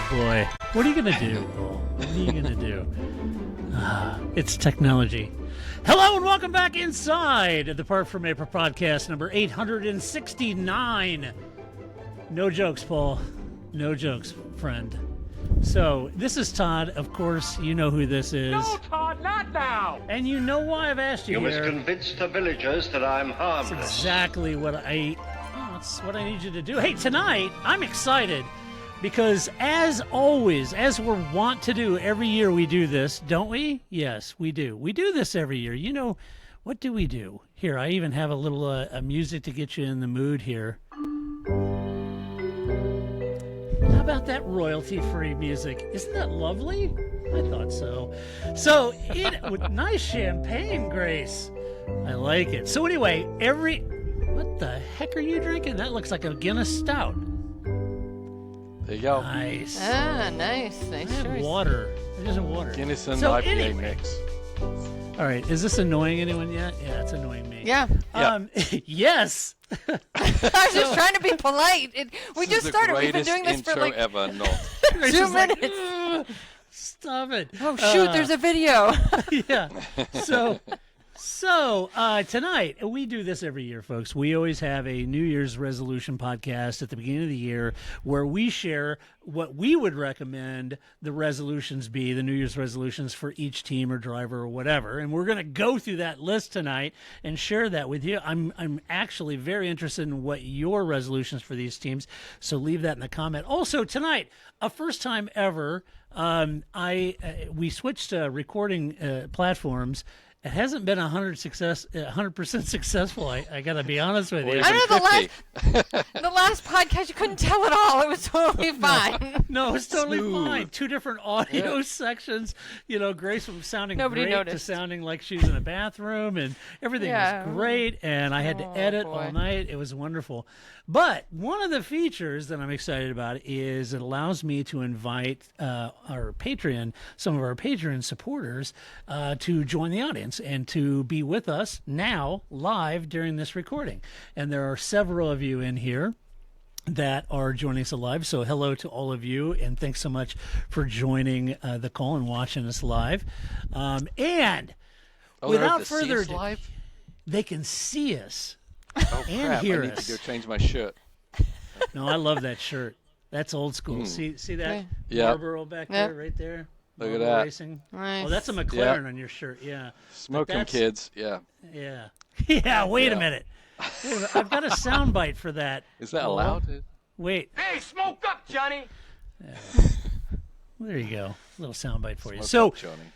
Oh boy. What are you gonna do, Paul? What are you gonna do? It's technology. Hello and welcome back inside the Parc Fermé F1 podcast number 869. No jokes, Paul. No jokes, friend. So, this is Todd. Of course, you know who this is. No, Todd, not now! And you know why I've asked you You here. must convince the villagers that I'm harmless. That's exactly what that's what I need you to do. Hey, tonight, I'm excited because as always, as we're wont to do, every year we do this, don't we? Yes, we do. We do this every year. You know, what do we do? Here, I even have a little music to get you in the mood here. How about that royalty-free music? Isn't that lovely? I thought so. So, with nice champagne, Grace. I like it. So anyway, what the heck are you drinking? That looks like a Guinness Stout. There you go. Nice. Ah, nice. Nice I have choice. water. There's some water. Guinness and So IPA anyway. mix. All right. Is this annoying anyone yet? Yeah, it's annoying me. Yeah. Yes. I was just trying to be polite. We This just is started. the We've been greatest doing this for intro like ever. Not. Grace 2 is like, minutes. "Ugh, stop it. Oh, shoot. There's a video. Yeah. So tonight, we do this every year, folks. We always have a New Year's resolution podcast at the beginning of the year where we share what we would recommend the resolutions be, the New Year's resolutions for each team or driver or whatever. And we're going to go through that list tonight and share that with you. I'm actually very interested in what your resolutions for these teams. So leave that in the comment. Also tonight, a first time ever, we switched recording platforms. It hasn't been 100% successful. I got to be honest with you. I know the last podcast you couldn't tell at all. It was totally fine. No, it's totally Smooth. fine. 2 different audio sections. You know, Grace was sounding Nobody great noticed. to sounding like she was in a bathroom, and everything Yeah. was great. And I had to edit boy. all night. It was wonderful. But one of the features that I'm excited about is it allows me to invite some of our Patreon supporters to join the audience and to be with us now live during this recording. And there are several of you in here that are joining us live. So hello to all of you, and thanks so much for joining the call and watching us live. And without further ado, live? they can see us Oh, and crap. hear I need us. to go change my shirt. No, I love that shirt. That's old school. See that Yeah. Marlboro back Yeah. there, right there? Look at Marlboro that. Racing. Nice. Oh, that's a McLaren on your shirt. Yeah. Smoke them, that's- kids. Yeah. Yeah. Yeah, wait a Yeah. minute. I've got a soundbite for that. Is that Paul. allowed? Wait. Hey, smoke up, Johnny! There you go. A little soundbite for you. Smoke So up, Johnny.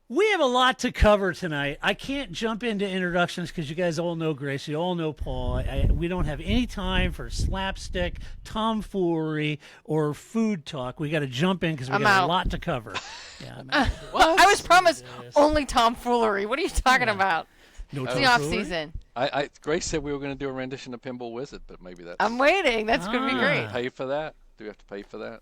we have a lot to cover tonight. I can't jump into introductions because you guys all know Grace. You all know Paul. We don't have any time for slapstick, tomfoolery, or food talk. We got to jump in because we I'm got a out. lot to cover. Yeah, I was promised only tomfoolery. What are you talking about? no It's the off tomfoolery? season. Grace said we were going to do a rendition of Pinball Wizard, but maybe that's. I'm waiting. That's going to be Ah. great. Pay for that? Do we have to pay for that?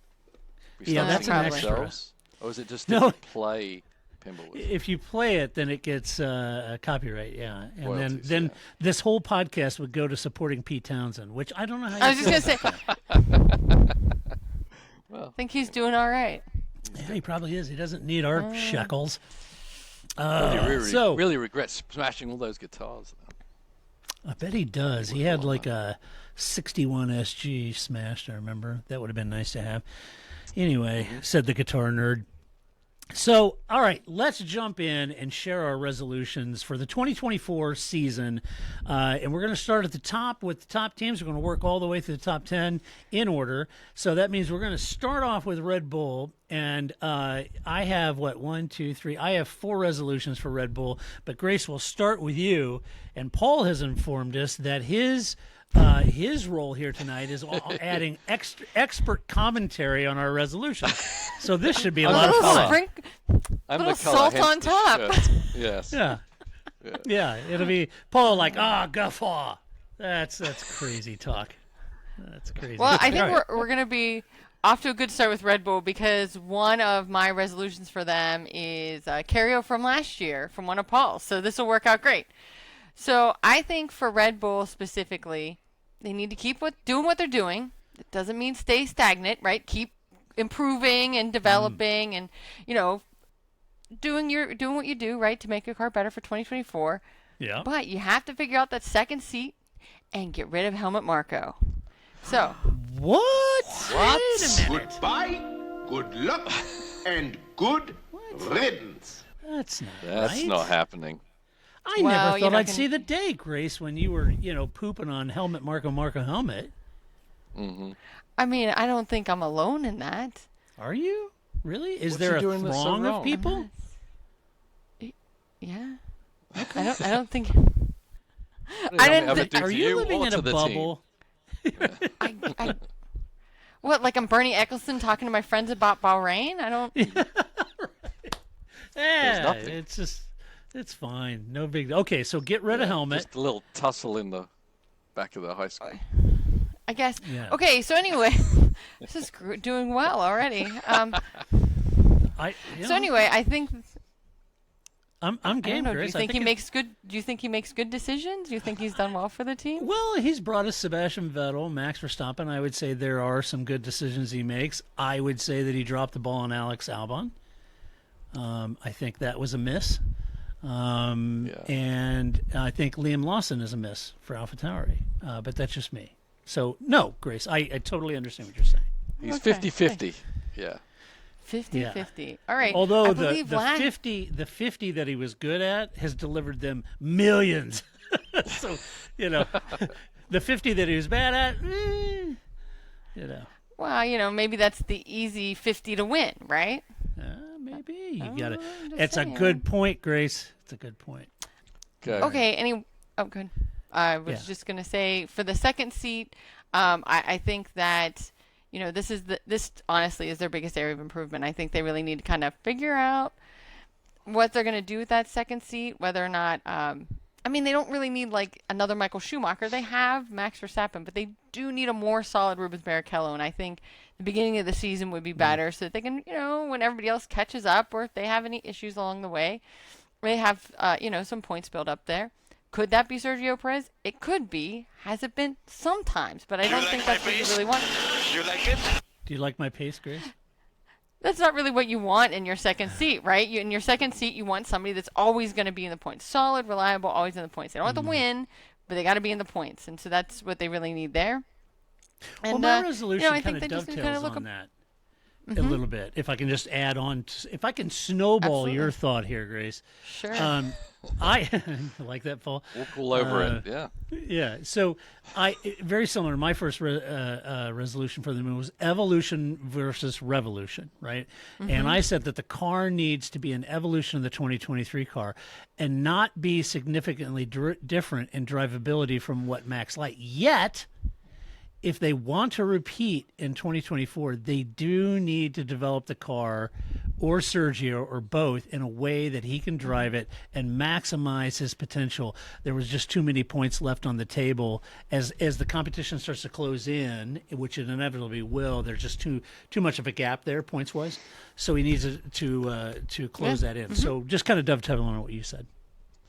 We Yeah, start that's singing an extra. ourselves? Or is it just No. if we play Pinball Wizard? If you play it, then it gets copyright, yeah. And Royalties, then yeah. this whole podcast would go to supporting Pete Townsend, which I don't know how you I was just feel going to say, about Well, I think he's doing all right. that. Yeah, he probably is. He doesn't need our shekels. really, really regret smashing all those guitars. I bet he does. He had like a 61 SG smashed, I remember. That would have been nice to have. Anyway, said the guitar nerd. So, all right, let's jump in and share our resolutions for the 2024 season. And we're going to start at the top with the top teams. We're going to work all the way through the top 10 in order. So that means we're going to start off with Red Bull. And I have, one, two, three. I have 4 resolutions for Red Bull. But Grace, will start with you. And Paul has informed us that his role here tonight is adding expert commentary on our resolutions. So this should be a lot of fun. I'm Little the color, salt hence on the top. shirt. Yes. Yeah. Yeah, it'll be Paul like, guffaw. That's crazy talk. That's crazy. Well, I think All right. we're going to be off to a good start with Red Bull because one of my resolutions for them is carryover from last year from one of Paul's. So this will work out great. So I think for Red Bull specifically, they need to keep doing what they're doing. It doesn't mean stay stagnant, right? Keep improving and developing and, doing what you do, right, to make your car better for 2024. Yeah. But you have to figure out that second seat and get rid of Helmut Marko. So. What? Wait a minute. Goodbye, good luck, and good riddance. That's not That's right. not happening. I never thought I'd see the day, Grace, when you were, pooping on Helmut Marko helmet. Mm-hmm. I mean, I don't think I'm alone in that. Are you? Really? Is What's there he a doing that's so throng of wrong? people? Yeah. I don't think. I didn't. Are you living in a bubble? What, like I'm Bernie Ecclestone talking to my friends about Bahrain? I don't. Yeah, it's fine. No big. Okay, so get rid of helmet. Just a little tussle in the back of the high school. I guess. Yeah. Okay, so anyway, this is doing well already. So anyway, I think. I'm game, Do Grace. you think he makes good? Do you think he makes good decisions? Do you think he's done well for the team? Well, he's brought us Sebastian Vettel, Max Verstappen. I would say there are some good decisions he makes. I would say that he dropped the ball on Alex Albon. I think that was a miss. And I think Liam Lawson is a miss for AlphaTauri. But that's just me. So, no, Grace, I totally understand what you're saying. He's Okay. 50-50. Yeah. 50-50. All right. Although I the believe 50 that he was good at has delivered them millions. So, the 50 that he was bad at, Well, maybe that's the easy 50 to win, right? maybe. You got it. I'm just It's a saying. good point, Grace. It's a good point. Okay. Good. I was just gonna say for the second seat, I think that this honestly is their biggest area of improvement. I think they really need to kind of figure out what they're gonna do with that second seat, whether or not. They don't really need like another Michael Schumacher. They have Max Verstappen, but they do need a more solid Rubens Barrichello. And I think the beginning of the season would be better so that they can, when everybody else catches up or if they have any issues along the way, they have, some points built up there. Could that be Sergio Perez? It could be. Has it been? Sometimes, but I don't think that's what you really want. You like it? Do you like my pace, Grace? That's not really what you want in your second seat, right? In your second seat, you want somebody that's always going to be in the points. Solid, reliable, always in the points. They don't have to win, but they got to be in the points. And so that's what they really need there. And, well, my resolution I kind think of they just dovetails look on that a little bit. If I can just add on, if I can snowball your thought here, Grace. Sure. I like that, Paul. Walk all over it, yeah. Yeah. So very similar. My first resolution for the moon was evolution versus revolution, right? And I said that the car needs to be an evolution of the 2023 car and not be significantly different in drivability from what Max liked. Yet, if they want to repeat in 2024, they do need to develop the car or Sergio or both in a way that he can drive it and maximize his potential. There was just too many points left on the table as the competition starts to close in, which it inevitably will. There's just too much of a gap there points wise. So he needs to close that in. So just kind of dovetailing on what you said.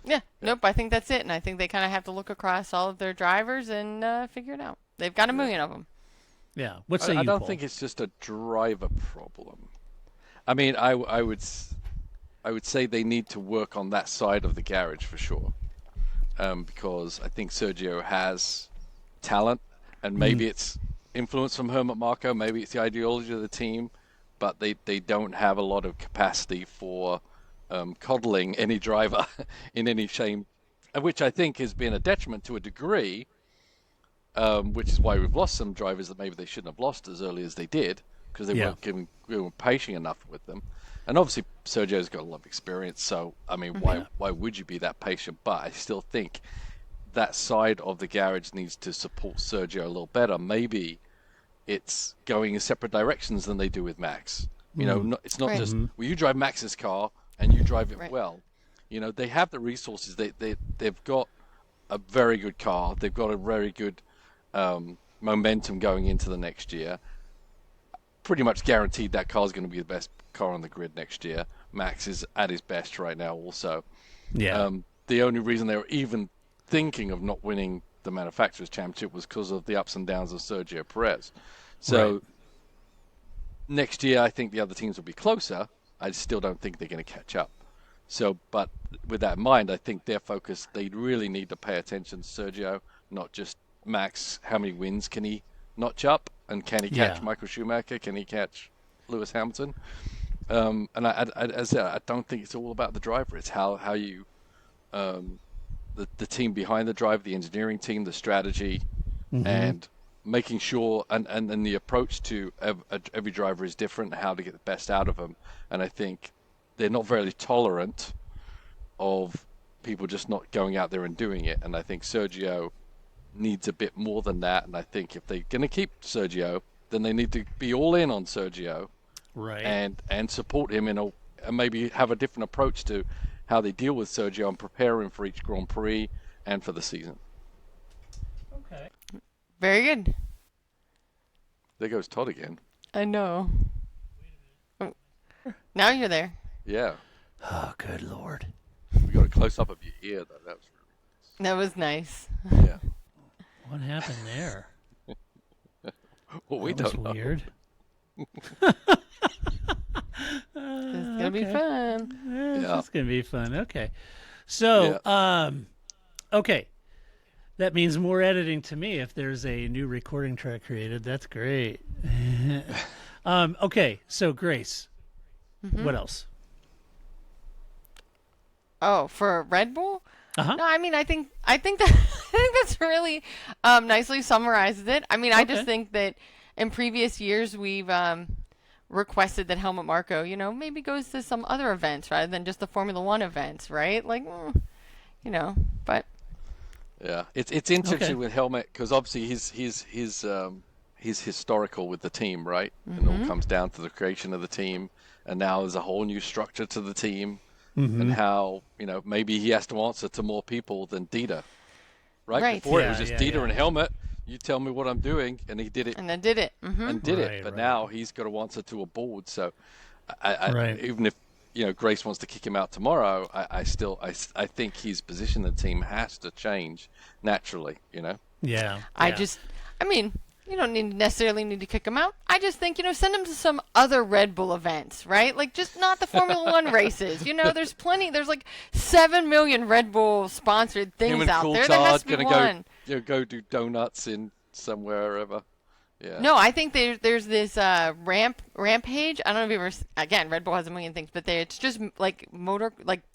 Yeah. Nope. I think that's it. And I think they kind of have to look across all of their drivers and figure it out. They've got a million of them. Yeah. What say you, I don't Paul? think it's just a driver problem. I mean, I would say they need to work on that side of the garage for sure, because I think Sergio has talent, and maybe it's influence from Helmut Marko, maybe it's the ideology of the team, but they don't have a lot of capacity for coddling any driver in any shape, which I think has been a detriment to a degree. Which is why we've lost some drivers that maybe they shouldn't have lost as early as they did, because they weren't patient enough with them. And obviously Sergio's got a lot of experience, so I mean, why would you be that patient? But I still think that side of the garage needs to support Sergio a little better. Maybe it's going in separate directions than they do with Max. It's not just you drive Max's car and you drive it well. They have the resources. They've got a very good car. They've got a very good momentum going into the next year. Pretty much guaranteed that car is going to be the best car on the grid next year. Max is at his best right now also. Yeah. The only reason they were even thinking of not winning the Manufacturers' Championship was because of the ups and downs of Sergio Perez. So next year, I think the other teams will be closer. I still don't think they're going to catch up. So, but with that in mind, I think their focus, they really need to pay attention to Sergio, not just Max. How many wins can he notch up? And can he catch Michael Schumacher? Can he catch Lewis Hamilton? And as I said, I don't think it's all about the driver. It's how you, the team behind the driver, the engineering team, the strategy, and making sure, and the approach to every driver is different, how to get the best out of them. And I think they're not very tolerant of people just not going out there and doing it. And I think Sergio needs a bit more than that. And I think if they're going to keep Sergio, then they need to be all in on Sergio, Right. and support him and maybe have a different approach to how they deal with Sergio and prepare him for each Grand Prix and for the season. Okay. Very good. There goes Todd again. I know. Oh, now you're there. Yeah. Oh, good Lord. We got a close up of your ear though. That was That was nice. yeah. What happened there? Well, we That was don't know. weird. It's gonna be fun. Yeah. It's gonna be fun. Okay. So, okay. That means more editing to me if there's a new recording track created. That's great. Okay. So, Grace, what else? Oh, for Red Bull? Uh-huh. No, I mean, I think that I think that's really nicely summarizes it. I mean, I just Okay. think that in previous years we've requested that Helmut Marko, maybe goes to some other events rather than just the Formula One events, right? Like, but Yeah, it's interesting Okay. with Helmet because obviously he's historical with the team, right? And it all comes down to the creation of the team, and now there's a whole new structure to the team, and how maybe he has to answer to more people than Dieter, right? Right. Before it Yeah, was just yeah, Dieter yeah. and Helmet. You tell me what I'm doing, and he did it and then did it. and did Right, it. But right. now he's got to answer to a board. So, I Right. even if Grace wants to kick him out tomorrow, I think his position in the team has to change naturally. Yeah. I yeah. mean, you don't necessarily need to kick him out. I just think, send him to some other Red Bull events, right? Like, just not the Formula One races. There's plenty. There's like 7 million Red Bull sponsored Him things and out there. There has Coulthard to be gonna one. go do donuts in somewhere or ever. Yeah. No, I think there's this rampage. I don't know if you ever. Again, Red Bull has a million things, but it's just like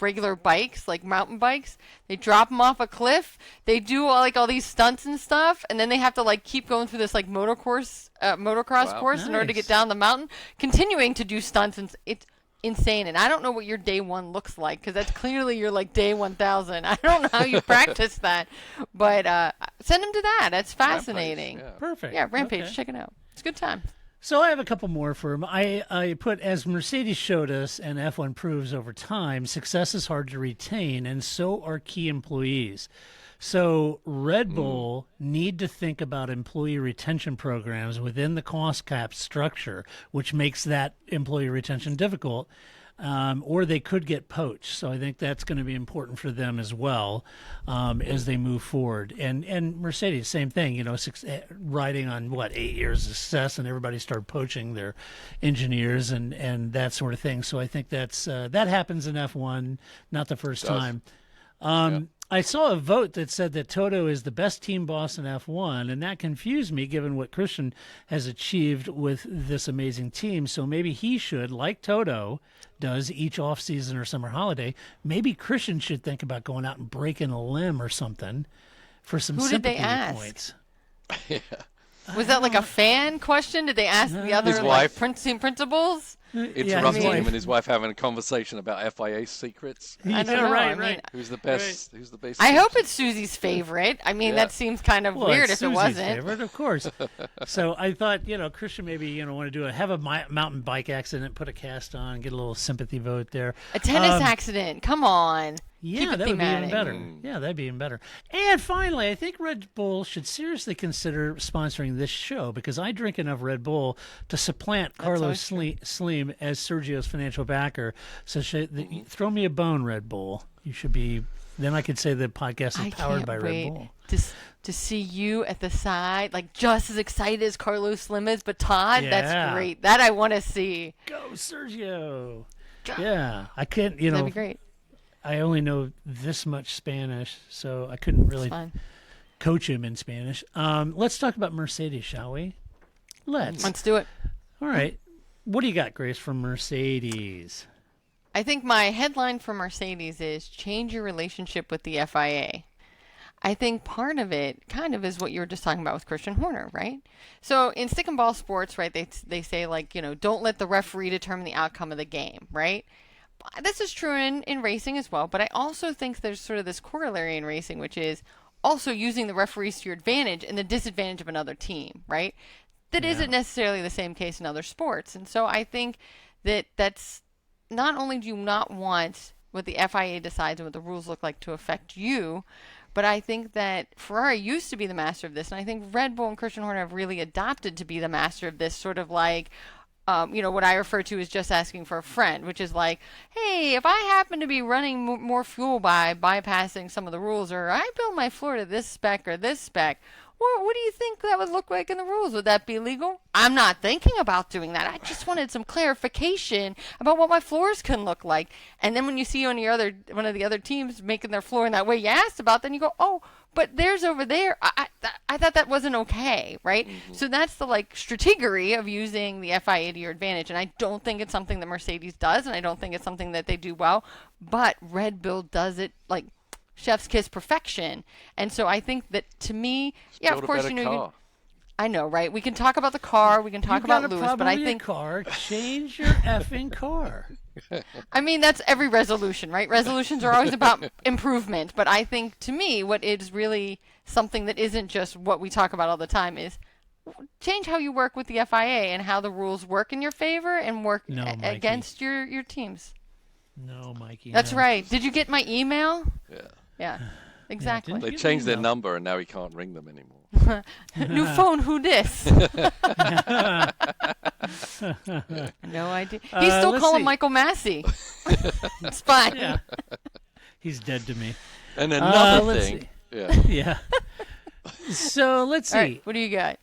regular bikes, like mountain bikes. They drop them off a cliff. They do all these stunts and stuff, and then they have to keep going through this motocross Wow. course in order to Nice. get down the mountain, continuing to do stunts, and it's insane. And I don't know what your day one looks like because that's clearly your day 1000. I don't know how you practice that, but send them to that. That's fascinating. Rampage, Perfect. Yeah, Rampage. Okay. Check it out. It's a good time. So I have a couple more for him. I put, as Mercedes showed us and F1 proves over time, success is hard to retain, and so are key employees. So Red Bull need to think about employee retention programs within the cost cap structure, which makes that employee retention difficult, or they could get poached. So I think that's going to be important for them as well as they move forward. And Mercedes, same thing, riding on 8 years of success, and everybody started poaching their engineers and that sort of thing. So I think that's that happens in F1, not the first time. I saw a vote that said that Toto is the best team boss in F1, and that confused me given what Christian has achieved with this amazing team. So maybe he should, like Toto does each off-season or summer holiday, maybe Christian should think about going out and breaking a limb or something for some Who did they sympathy ask? points. Was that a fan question? Did they ask the other His wife. team principals? Interrupting wife. him and his wife having a conversation about FIA secrets. I don't know. right, I mean, right. Who's the best? Who's the best? I hope it's Susie's favorite. I mean, Yeah. that seems kind of Well, weird it's if it Susie's wasn't. favorite, of course. So I thought, Christian maybe want to have a mountain bike accident, put a cast on, get a little sympathy vote there. A tennis accident. Come on. Yeah, Keep it that would be even thematic. better. Yeah, that'd be even better. And finally, I think Red Bull should seriously consider sponsoring this show because I drink enough Red Bull to supplant Carlos Slim as Sergio's financial backer. So throw me a bone, Red Bull. You should be. Then I could say the podcast I is powered can't by wait Red Bull. To see you at the side, like just as excited as Carlos Slim is, but Todd, Yeah. that's great. That I want to see. Go, Sergio. Yeah, I can't, That'd be great. I only know this much Spanish, so I couldn't really It's fine. coach him in Spanish. Let's talk about Mercedes, shall we? Let's do it. All right. What do you got, Grace, from Mercedes? I think my headline for Mercedes is change your relationship with the FIA. I think part of it kind of is what you were just talking about with Christian Horner, right? So in stick and ball sports, right, they say, like, don't let the referee determine the outcome of the game, right? This is true in racing as well, but I also think there's sort of this corollary in racing, which is also using the referees to your advantage and the disadvantage of another team, right? That isn't necessarily the same case in other sports. And so I think that's not only do you not want what the FIA decides and what the rules look like to affect you, but I think that Ferrari used to be the master of this, and I think Red Bull and Christian Horner have really adopted to be the master of this, sort of like, what I refer to as just asking for a friend, which is like, hey, if I happen to be running more fuel by bypassing some of the rules, or I build my floor to this spec or this spec, what do you think that would look like in the rules? Would that be legal? I'm not thinking about doing that. I just wanted some clarification about what my floors can look like. And then when you see one of the other teams making their floor in that way you asked about, then you go, oh, but theirs over there, I thought that wasn't okay, right? Mm-hmm. So that's the strategery of using the FIA to your advantage. And I don't think it's something that Mercedes does, and I don't think it's something that they do well. But Red Bull does it like chef's kiss perfection. And so I think that, to me, of course, I know, right? We can talk about the car, we can talk about Lewis, but I think car, change your effing car. I mean, that's every resolution, right? Resolutions are always about improvement, but I think, to me, what is really something that isn't just what we talk about all the time is change how you work with the FIA and how the rules work in your favor and work against your teams. No, Mikey. That's no. right. Did you get my email? Yeah. Yeah, exactly. They changed their number and now he can't ring them anymore. New phone, who dis? No idea. He's still calling Michael Massey. It's fine. Yeah. He's dead to me. And another let's thing. see. Yeah. Yeah. So let's see. All right, what do you got?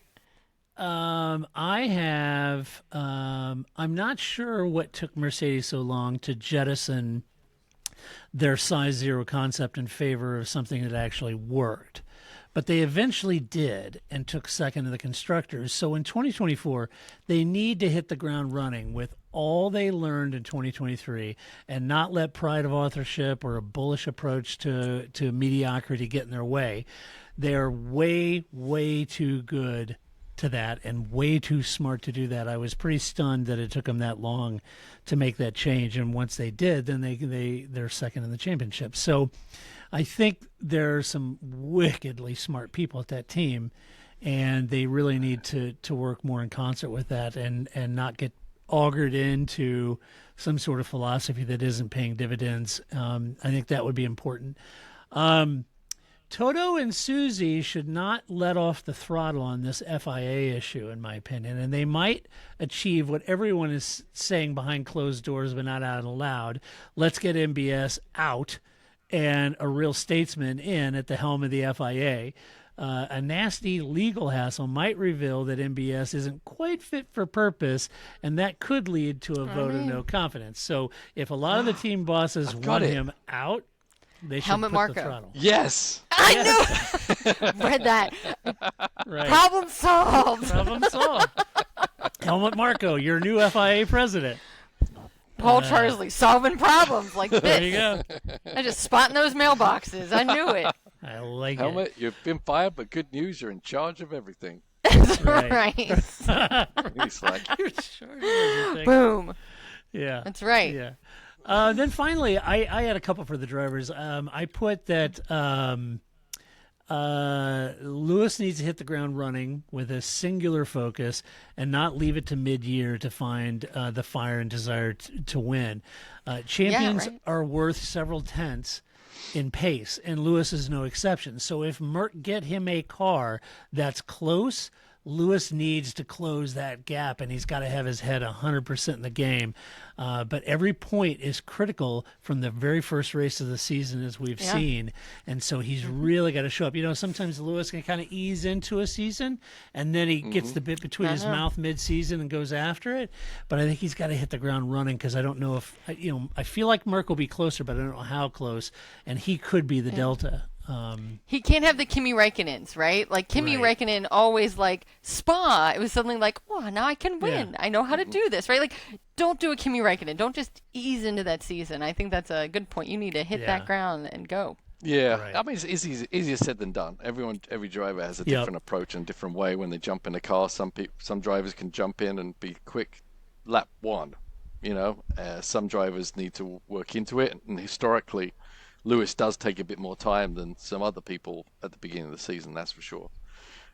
I have. I'm not sure what took Mercedes so long to jettison their size zero concept in favor of something that actually worked. But they eventually did and took second to the constructors. So in 2024, they need to hit the ground running with all they learned in 2023 and not let pride of authorship or a bullish approach to mediocrity get in their way. They're way, way too good to that and way too smart to do that. I was pretty stunned that it took them that long to make that change. And once they did, then they're second in the championship. So I think there are some wickedly smart people at that team, and they really need to work more in concert with that and not get augured into some sort of philosophy that isn't paying dividends. I think that would be important. Toto and Susie should not let off the throttle on this FIA issue, in my opinion, and they might achieve what everyone is saying behind closed doors but not out loud. Let's get MBS out and a real statesman in at the helm of the FIA. A nasty legal hassle might reveal that MBS isn't quite fit for purpose, and that could lead to a vote of no confidence. So if a lot of the team bosses want him out, they should Helmut put Marko. the throttle. Yes. I knew. Read that. Right. Problem solved. Problem solved. Helmut Marko, your new FIA president. Paul Charsley solving problems like this. There you go. I just spot in those mailboxes. I knew it. I like Helmet, it. you've been fired, but good news, you're in charge of everything. That's Right. right. He's like, You're sure of everything. Boom. Yeah. That's right. Yeah. Then finally, I had a couple for the drivers. I put that Lewis needs to hit the ground running with a singular focus and not leave it to mid-year to find the fire and desire to win. Champions right. are worth several tenths in pace, and Lewis is no exception. So if Merck get him a car that's close, Lewis needs to close that gap, and he's got to have his head 100% in the game. But every point is critical from the very first race of the season, as we've seen. And so he's really got to show up. You know, sometimes Lewis can kind of ease into a season, and then he gets the bit between his mouth mid-season and goes after it. But I think he's got to hit the ground running, because I don't know if, I feel like Merck will be closer, but I don't know how close. And he could be the Delta. He can't have the Kimi Räikkönens, right? Like Kimi Räikkönen always like Spa. It was something like, oh, now I can win. I know how to do this, right? Like, don't do a Kimi Räikkönen. Don't just ease into that season. I think that's a good point. You need to hit that ground and go. Yeah, Right. I mean, it's easier said than done. Every driver has a different approach and different way when they jump in a car. Some drivers can jump in and be quick lap one. Some drivers need to work into it, and historically, Lewis does take a bit more time than some other people at the beginning of the season. That's for sure.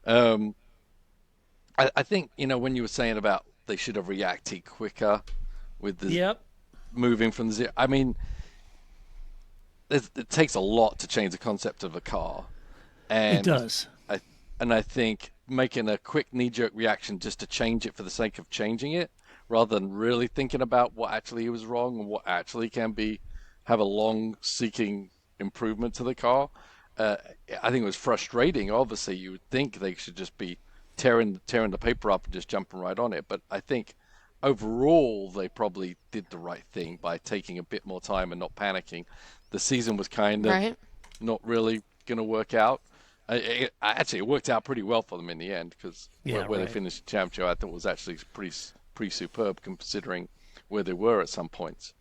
I think when you were saying about they should have reacted quicker with the moving from the zero. I mean, it takes a lot to change the concept of a car, and It does. I think making a quick knee-jerk reaction just to change it for the sake of changing it, rather than really thinking about what actually was wrong and what actually can have a long-seeking improvement to the car. I think it was frustrating. Obviously, you would think they should just be tearing the paper up and just jumping right on it. But I think overall they probably did the right thing by taking a bit more time and not panicking. The season was kind of not really going to work out. Actually, it worked out pretty well for them in the end, because where they finished the championship, I thought was actually pretty superb considering where they were at some points.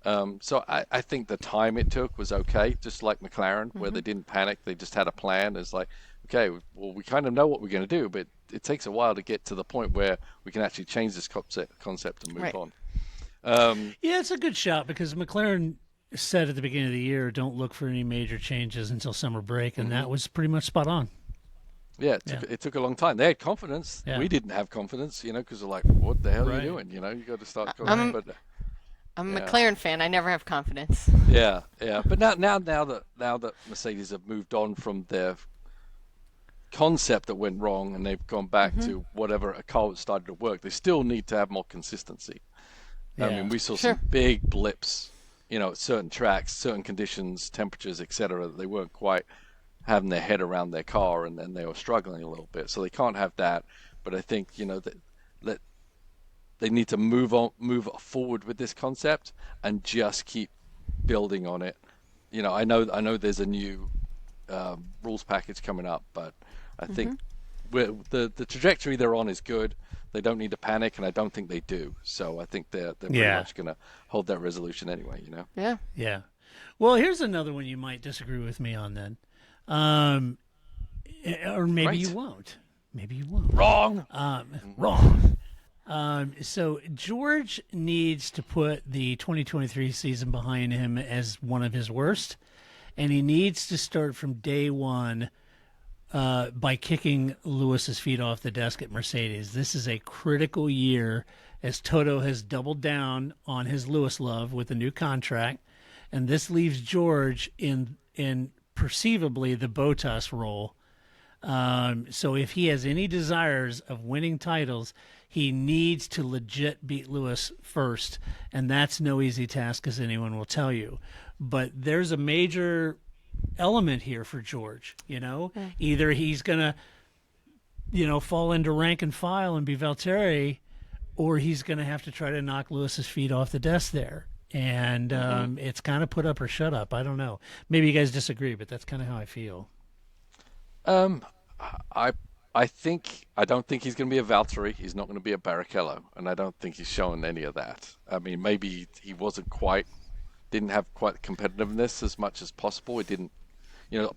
So I think the time it took was okay, just like McLaren, where they didn't panic. They just had a plan. It's like, okay, well, we kind of know what we're going to do, but it takes a while to get to the point where we can actually change this concept and move on. Yeah, it's a good shot, because McLaren said at the beginning of the year, don't look for any major changes until summer break, and that was pretty much spot on. Yeah, it took a long time. They had confidence. Yeah. We didn't have confidence, because they're like, what the hell are you doing? You got to start going. I'm a McLaren fan. I never have confidence. Yeah. But now that Mercedes have moved on from their concept that went wrong and they've gone back to whatever a car that started to work, they still need to have more consistency. I mean, we saw some big blips, at certain tracks, certain conditions, temperatures, etc. They weren't quite having their head around their car, and then they were struggling a little bit. So they can't have that. But I think that they need to move forward with this concept and just keep building on it. I know there's a new rules package coming up, but I think the trajectory they're on is good. They don't need to panic, and I don't think they do. So I think they're pretty much going to hold that resolution anyway. Yeah. Yeah. Well, here's another one you might disagree with me on then. Or maybe you won't. Maybe you won't. Wrong. Wrong. So George needs to put the 2023 season behind him as one of his worst, and he needs to start from day one by kicking Lewis's feet off the desk at Mercedes. This is a critical year, as Toto has doubled down on his Lewis love with a new contract, and this leaves George in perceivably the Bottas role. So if he has any desires of winning titles, he needs to legit beat Lewis first, and that's no easy task, as anyone will tell you. But there's a major element here for George. Either he's gonna fall into rank and file and be Valtteri, or he's gonna have to try to knock Lewis's feet off the desk there. And it's kind of put up or shut up. I don't know. Maybe you guys disagree, but that's kind of how I feel. I don't think he's going to be a Valtteri. He's not going to be a Barrichello, and I don't think he's shown any of that. I mean, maybe he didn't have quite competitiveness as much as possible. It didn't,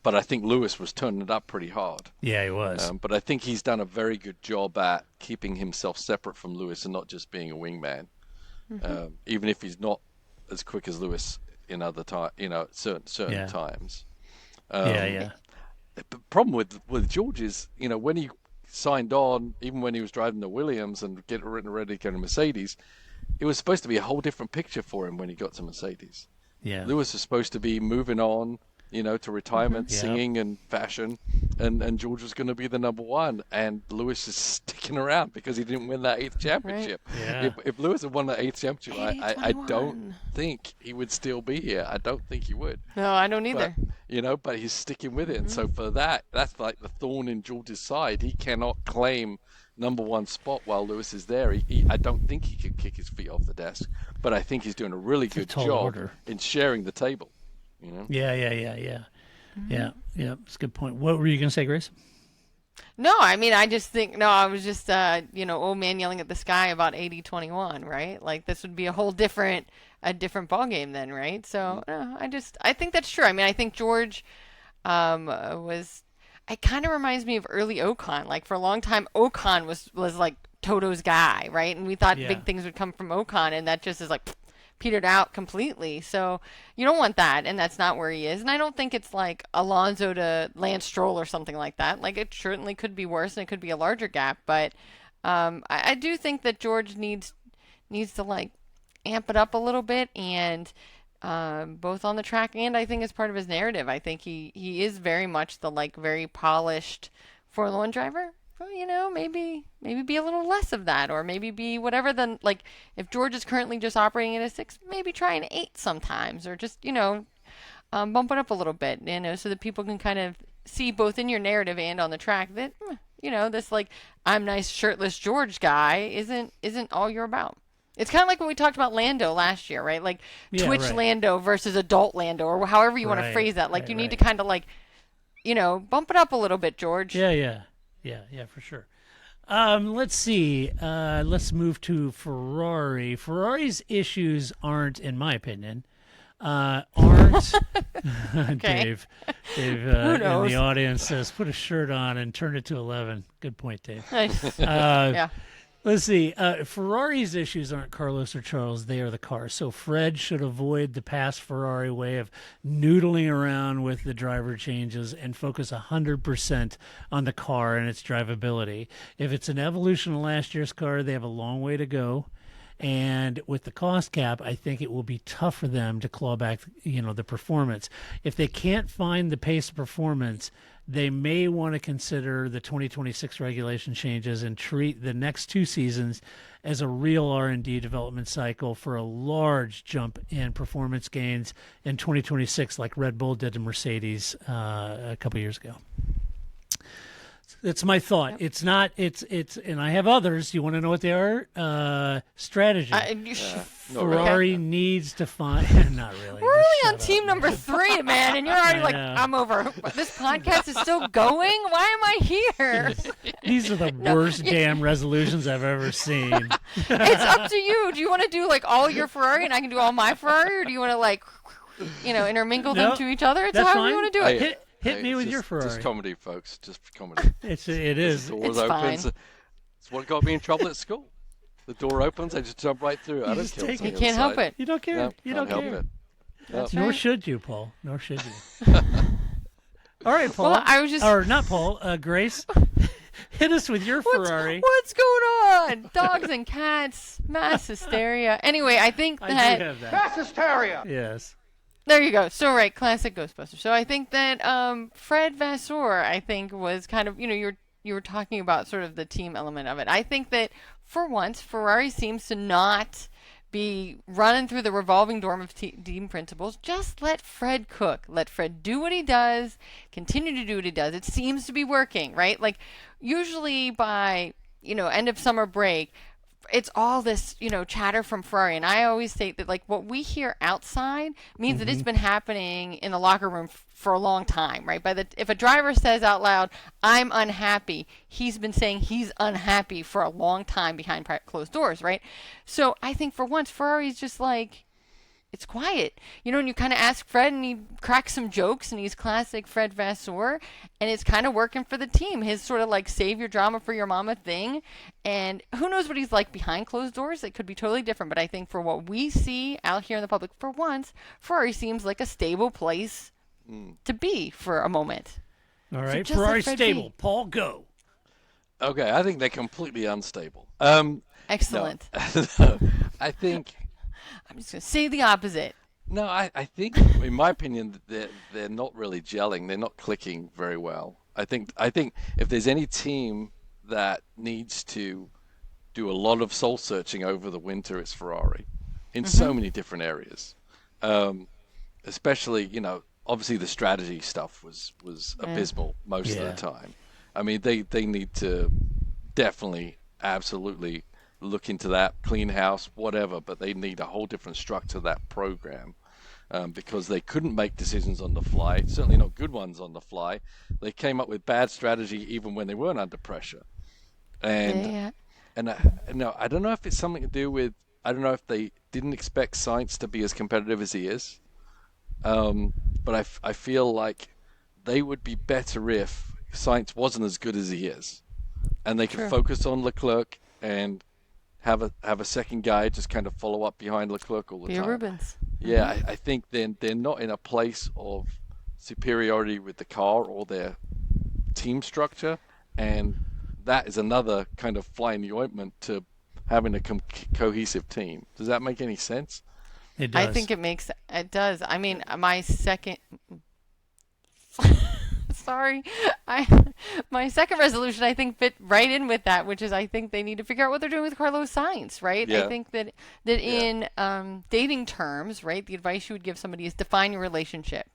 but I think Lewis was turning it up pretty hard. Yeah, he was. But I think he's done a very good job at keeping himself separate from Lewis and not just being a wingman. Even if he's not as quick as Lewis in other certain times. Yeah. The problem with George is, when he signed on, even when he was driving the Williams and getting ready to go to Mercedes, it was supposed to be a whole different picture for him when he got to Mercedes. Yeah. Lewis was supposed to be moving on, to retirement, Yep. singing and fashion, and George was going to be the number one, and Lewis is sticking around because he didn't win that 8th championship. Right. Yeah. If Lewis had won that 8th championship, I don't 80-21. think he would still be here. I don't think he would. No, I don't either. But he's sticking with it, and so for that's like the thorn in George's side. He cannot claim number one spot while Lewis is there. I don't think he can kick his feet off the desk, but I think he's doing a really good tall job order. in sharing the table. Yeah. It's a good point. What were you going to say, Grace? No, I mean, I just think, no, I was just, old man yelling at the sky about 80-21, right? Like, this would be a whole different ball game then, right? So, I think that's true. I mean, I think George it kind of reminds me of early Ocon. Like, for a long time, Ocon was like Toto's guy, right? And we thought big things would come from Ocon, and that just is like petered out completely. So you don't want that, and that's not where he is. And I don't think it's like Alonso to Lance Stroll or something like that. Like, it certainly could be worse, and it could be a larger gap. But I do think that George needs to like amp it up a little bit, and both on the track and I think as part of his narrative. I think he is very much the like very polished Formula One driver. Well, maybe be a little less of that, or maybe be whatever. Then, like, if George is currently just operating at a 6, maybe try an 8 sometimes, or just bump it up a little bit, so that people can kind of see both in your narrative and on the track that this like I'm nice shirtless George guy isn't all you're about. It's kind of like when we talked about Lando last year, right? Like Twitch right. Lando versus adult Lando, or however you want to phrase that. Like, you need to kind of like bump it up a little bit, George. Yeah, for sure. Let's see. Let's move to Ferrari. Ferrari's issues aren't, in my opinion, aren't. Dave in the audience says, "Put a shirt on and turn it to 11." Good point, Dave. Nice. Yeah. Let's see. Ferrari's issues aren't Carlos or Charles. They are the car. So Fred should avoid the past Ferrari way of noodling around with the driver changes and focus 100% on the car and its drivability. If it's an evolution of last year's car, they have a long way to go. And with the cost cap, I think it will be tough for them to claw back, the performance. If they can't find the pace of performance, they may want to consider the 2026 regulation changes and treat the next 2 seasons as a real R&D development cycle for a large jump in performance gains in 2026, like Red Bull did to Mercedes a couple years ago. That's my thought. Yep. It's not. It's. And I have others. You want to know what they are? Strategy. Ferrari needs to find. Not really. We're only on team number 3, man, and you're already like, I'm over. This podcast is still going. Why am I here? These are the worst damn resolutions I've ever seen. It's up to you. Do you want to do like all your Ferrari and I can do all my Ferrari, or do you want to like, intermingle them to each other? It's however you want to do it. Hit me with your Ferrari. Just comedy, folks. Just comedy. It is. It's fine. It's what got me in trouble at school. The door opens, I just jump right through. I don't care. You can't help it. You don't care. No, you don't help care. it. That's Nor right. should you, Paul. Nor should you. All right, Paul. Well, I was just... Or not Paul. Grace. Hit us with your Ferrari. What's going on? Dogs and cats, mass hysteria. Anyway, I think that... I do have that. Mass hysteria. Yes. There you go. So, right, classic Ghostbusters. So I think that Fred Vasseur, I think, was kind of, you were talking about sort of the team element of it. I think that for once, Ferrari seems to not be running through the revolving door of team principles. Just let Fred cook. Let Fred do what he does, continue to do what he does. It seems to be working, right? Like, usually by, end of summer break, it's all this, chatter from Ferrari. And I always state that, like, what we hear outside means that it's been happening in the locker room for a long time, right? If a driver says out loud, "I'm unhappy," he's been saying he's unhappy for a long time behind closed doors, right? So I think for once, Ferrari's just like, it's quiet, and you kind of ask Fred and he cracks some jokes and he's classic Fred Vasseur, and it's kind of working for the team. His sort of like save your drama for your mama thing. And who knows what he's like behind closed doors? It could be totally different. But I think for what we see out here in the public, for once, Ferrari seems like a stable place to be for a moment. All right. So Ferrari stable. Paul, go. Okay, I think they're completely unstable. Excellent. No. I think... I'm just going to say the opposite. No, I think, in my opinion, that they're not really gelling. They're not clicking very well. I think if there's any team that needs to do a lot of soul searching over the winter, it's Ferrari, in so many different areas. Especially, obviously the strategy stuff was abysmal most of Yeah. the time. I mean, they need to definitely, absolutely look into that, clean house, whatever, but they need a whole different structure to that program. Because they couldn't make decisions on the fly, certainly not good ones on the fly. They came up with bad strategy even when they weren't under pressure. And Yeah. no, I don't know if it's something to do with, I don't know if they didn't expect Sainz to be as competitive as he is. But I feel like they would be better if Sainz wasn't as good as he is, and they could focus on Leclerc and have a second guy just kind of follow up behind Leclerc all the Be time. Rubens. Yeah, I think they're not in a place of superiority with the car or their team structure, and that is another kind of fly in the ointment to having a cohesive team. Does that make any sense? It does. I think it does. I mean, my second sorry. My second resolution I think fit right in with that, which is I think they need to figure out what they're doing with Carlos Sainz, right? Yeah. I think that in dating terms, right, the advice you would give somebody is define your relationship.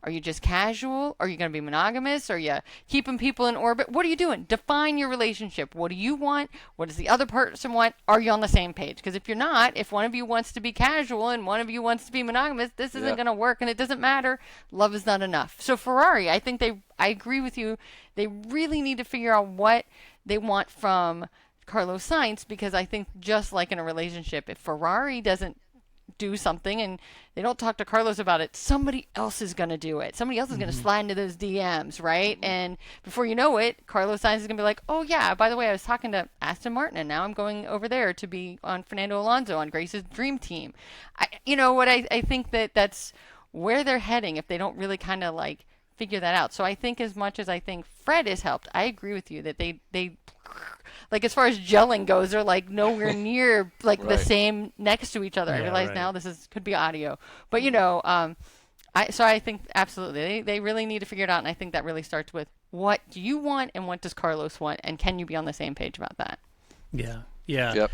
Are you just casual? Are you going to be monogamous? Are you keeping people in orbit? What are you doing? Define your relationship. What do you want? What does the other person want? Are you on the same page? Because if you're not, if one of you wants to be casual and one of you wants to be monogamous, this isn't going to work, and it doesn't matter. Love is not enough. So Ferrari, I think I agree with you. They really need to figure out what they want from Carlos Sainz, because I think just like in a relationship, if Ferrari doesn't do something and they don't talk to Carlos about it, somebody else is going to do it. Somebody else is going to slide into those DMs, right? And before you know it, Carlos Sainz is going to be like, oh yeah, by the way, I was talking to Aston Martin and now I'm going over there to be on Fernando Alonso on Grace's dream team. I think that's where they're heading if they don't really kind of like figure that out. So I think as much as I think Fred has helped, I agree with you that they like as far as gelling goes, they're like nowhere near like the same next to each other. I realize now this could be audio, but I think absolutely they really need to figure it out, and I think that really starts with what do you want and what does Carlos want, and can you be on the same page about that? Yeah. Yep.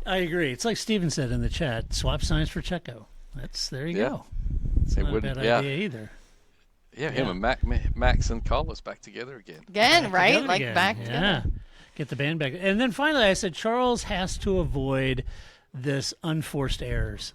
I agree. It's like Steven said in the chat, swap Sainz for Checo. There you go. It's not a bad idea either. Yeah, him and Max and Carlos back together again. Again, right? Together Like again. back Yeah. together. Get the band back. And then finally, I said Charles has to avoid this unforced errors.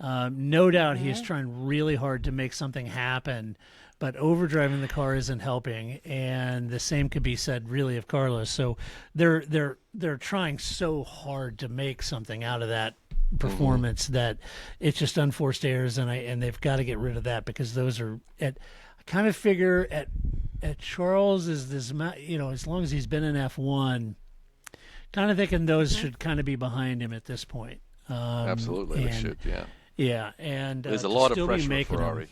No doubt he is trying really hard to make something happen, but overdriving the car isn't helping. And the same could be said really of Carlos. So they're trying so hard to make something out of that performance that it's just unforced errors, and they've got to get rid of that, because those are I kind of figure at Charles is this, as long as he's been in F1, kind of thinking those should kind of be behind him at this point. Absolutely, they should. Yeah. Yeah, and There's a lot of pressure on Ferrari.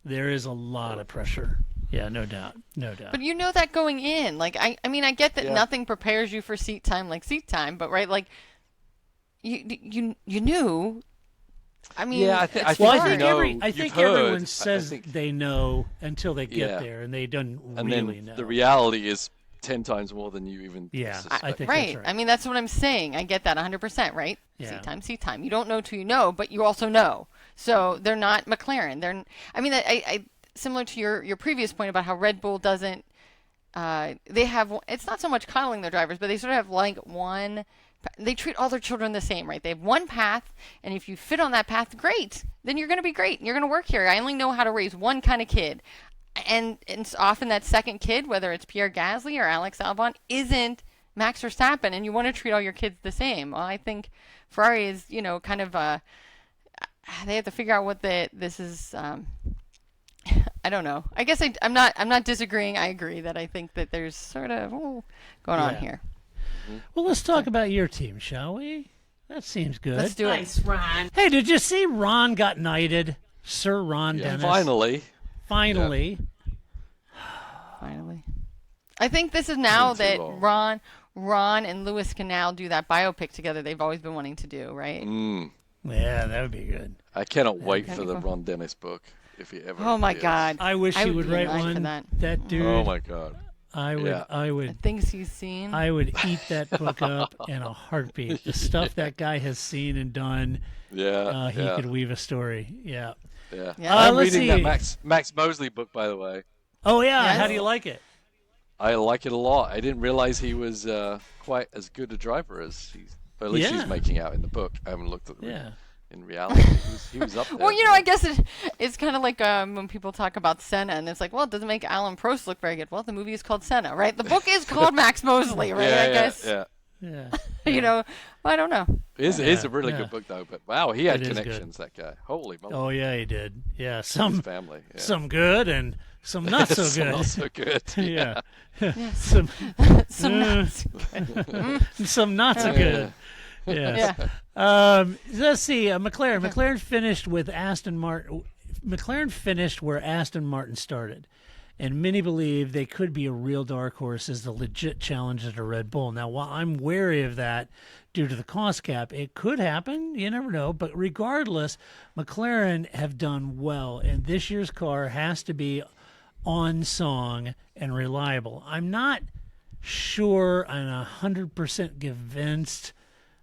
There is a lot of pressure. Yeah, no doubt. But you know that going in, like I mean, I get that nothing prepares you for seat time like seat time, but right, like you knew. I mean, Yeah, I it's think hard. I think everyone says they know until they get there, and they don't and really then know. the reality is 10 times more than you even suspect. I think right. that's right. I mean, that's what I'm saying. I get that 100%, right? Yeah. Seat time. You don't know till you know, but you also know. So they're not McLaren. I similar to your previous point about how Red Bull doesn't. They have. It's not so much coddling their drivers, but they sort of have like one. They treat all their children the same, right? They have one path, and if you fit on that path, great. Then you're going to be great. You're going to work here. I only know how to raise one kind of kid. And it's often that second kid, whether it's Pierre Gasly or Alex Albon, isn't Max Verstappen, and you want to treat all your kids the same. Well, I think Ferrari is, kind of they have to figure out what this is. I don't know. I guess I'm not disagreeing. I agree that I think that there's sort of going on here. Well, let's talk about your team, shall we? That seems good. Let's do it. Ron. Hey, did you see Ron got knighted? Sir Ron Dennis. Finally. Finally. I think this is now Been too that long. Ron and Lewis can now do that biopic together they've always been wanting to do, right? Yeah, that would be good. I cannot wait that'd for be the cool. Ron Dennis book if he ever. Oh my appears. God! I wish he would be in write line for one. that. Dude. Oh my God. I would. Yeah. I The would. things he's seen. I would eat that book up in a heartbeat. The stuff that guy has seen and done, Yeah. he yeah. could weave a story. Yeah. Yeah. Yeah. I'm Let's reading see. that Max Mosley book, by the way. Oh yeah. Yes. How do you like it? I like it a lot. I didn't realize he was quite as good a driver as at least Yeah. he's making out in the book. I haven't looked at the Yeah. in reality. He was up there. Well, I guess it's kind of like when people talk about Senna, and it's like, well, it doesn't make Alan Prost look very good. Well, the movie is called Senna, right? The book is called Max Mosley, right? Yeah, I guess. yeah. Yeah. I don't know. It is a really yeah. good book, though. But wow, he had It is good. connections. That guy. Holy moly. Oh yeah, he did. Yeah. His Some family. Yeah. some good and some not so Some good. not so good. Yeah. Yes. some Some nuts. some not so Yeah. good. Yes. Yeah. Let's see. McLaren. McLaren finished with Aston Martin. McLaren finished where Aston Martin started, and many believe they could be a real dark horse as the legit challenger to Red Bull. Now, while I'm wary of that due to the cost cap, it could happen. You never know. But regardless, McLaren have done well, and this year's car has to be on song and reliable. I'm not sure I'm 100% convinced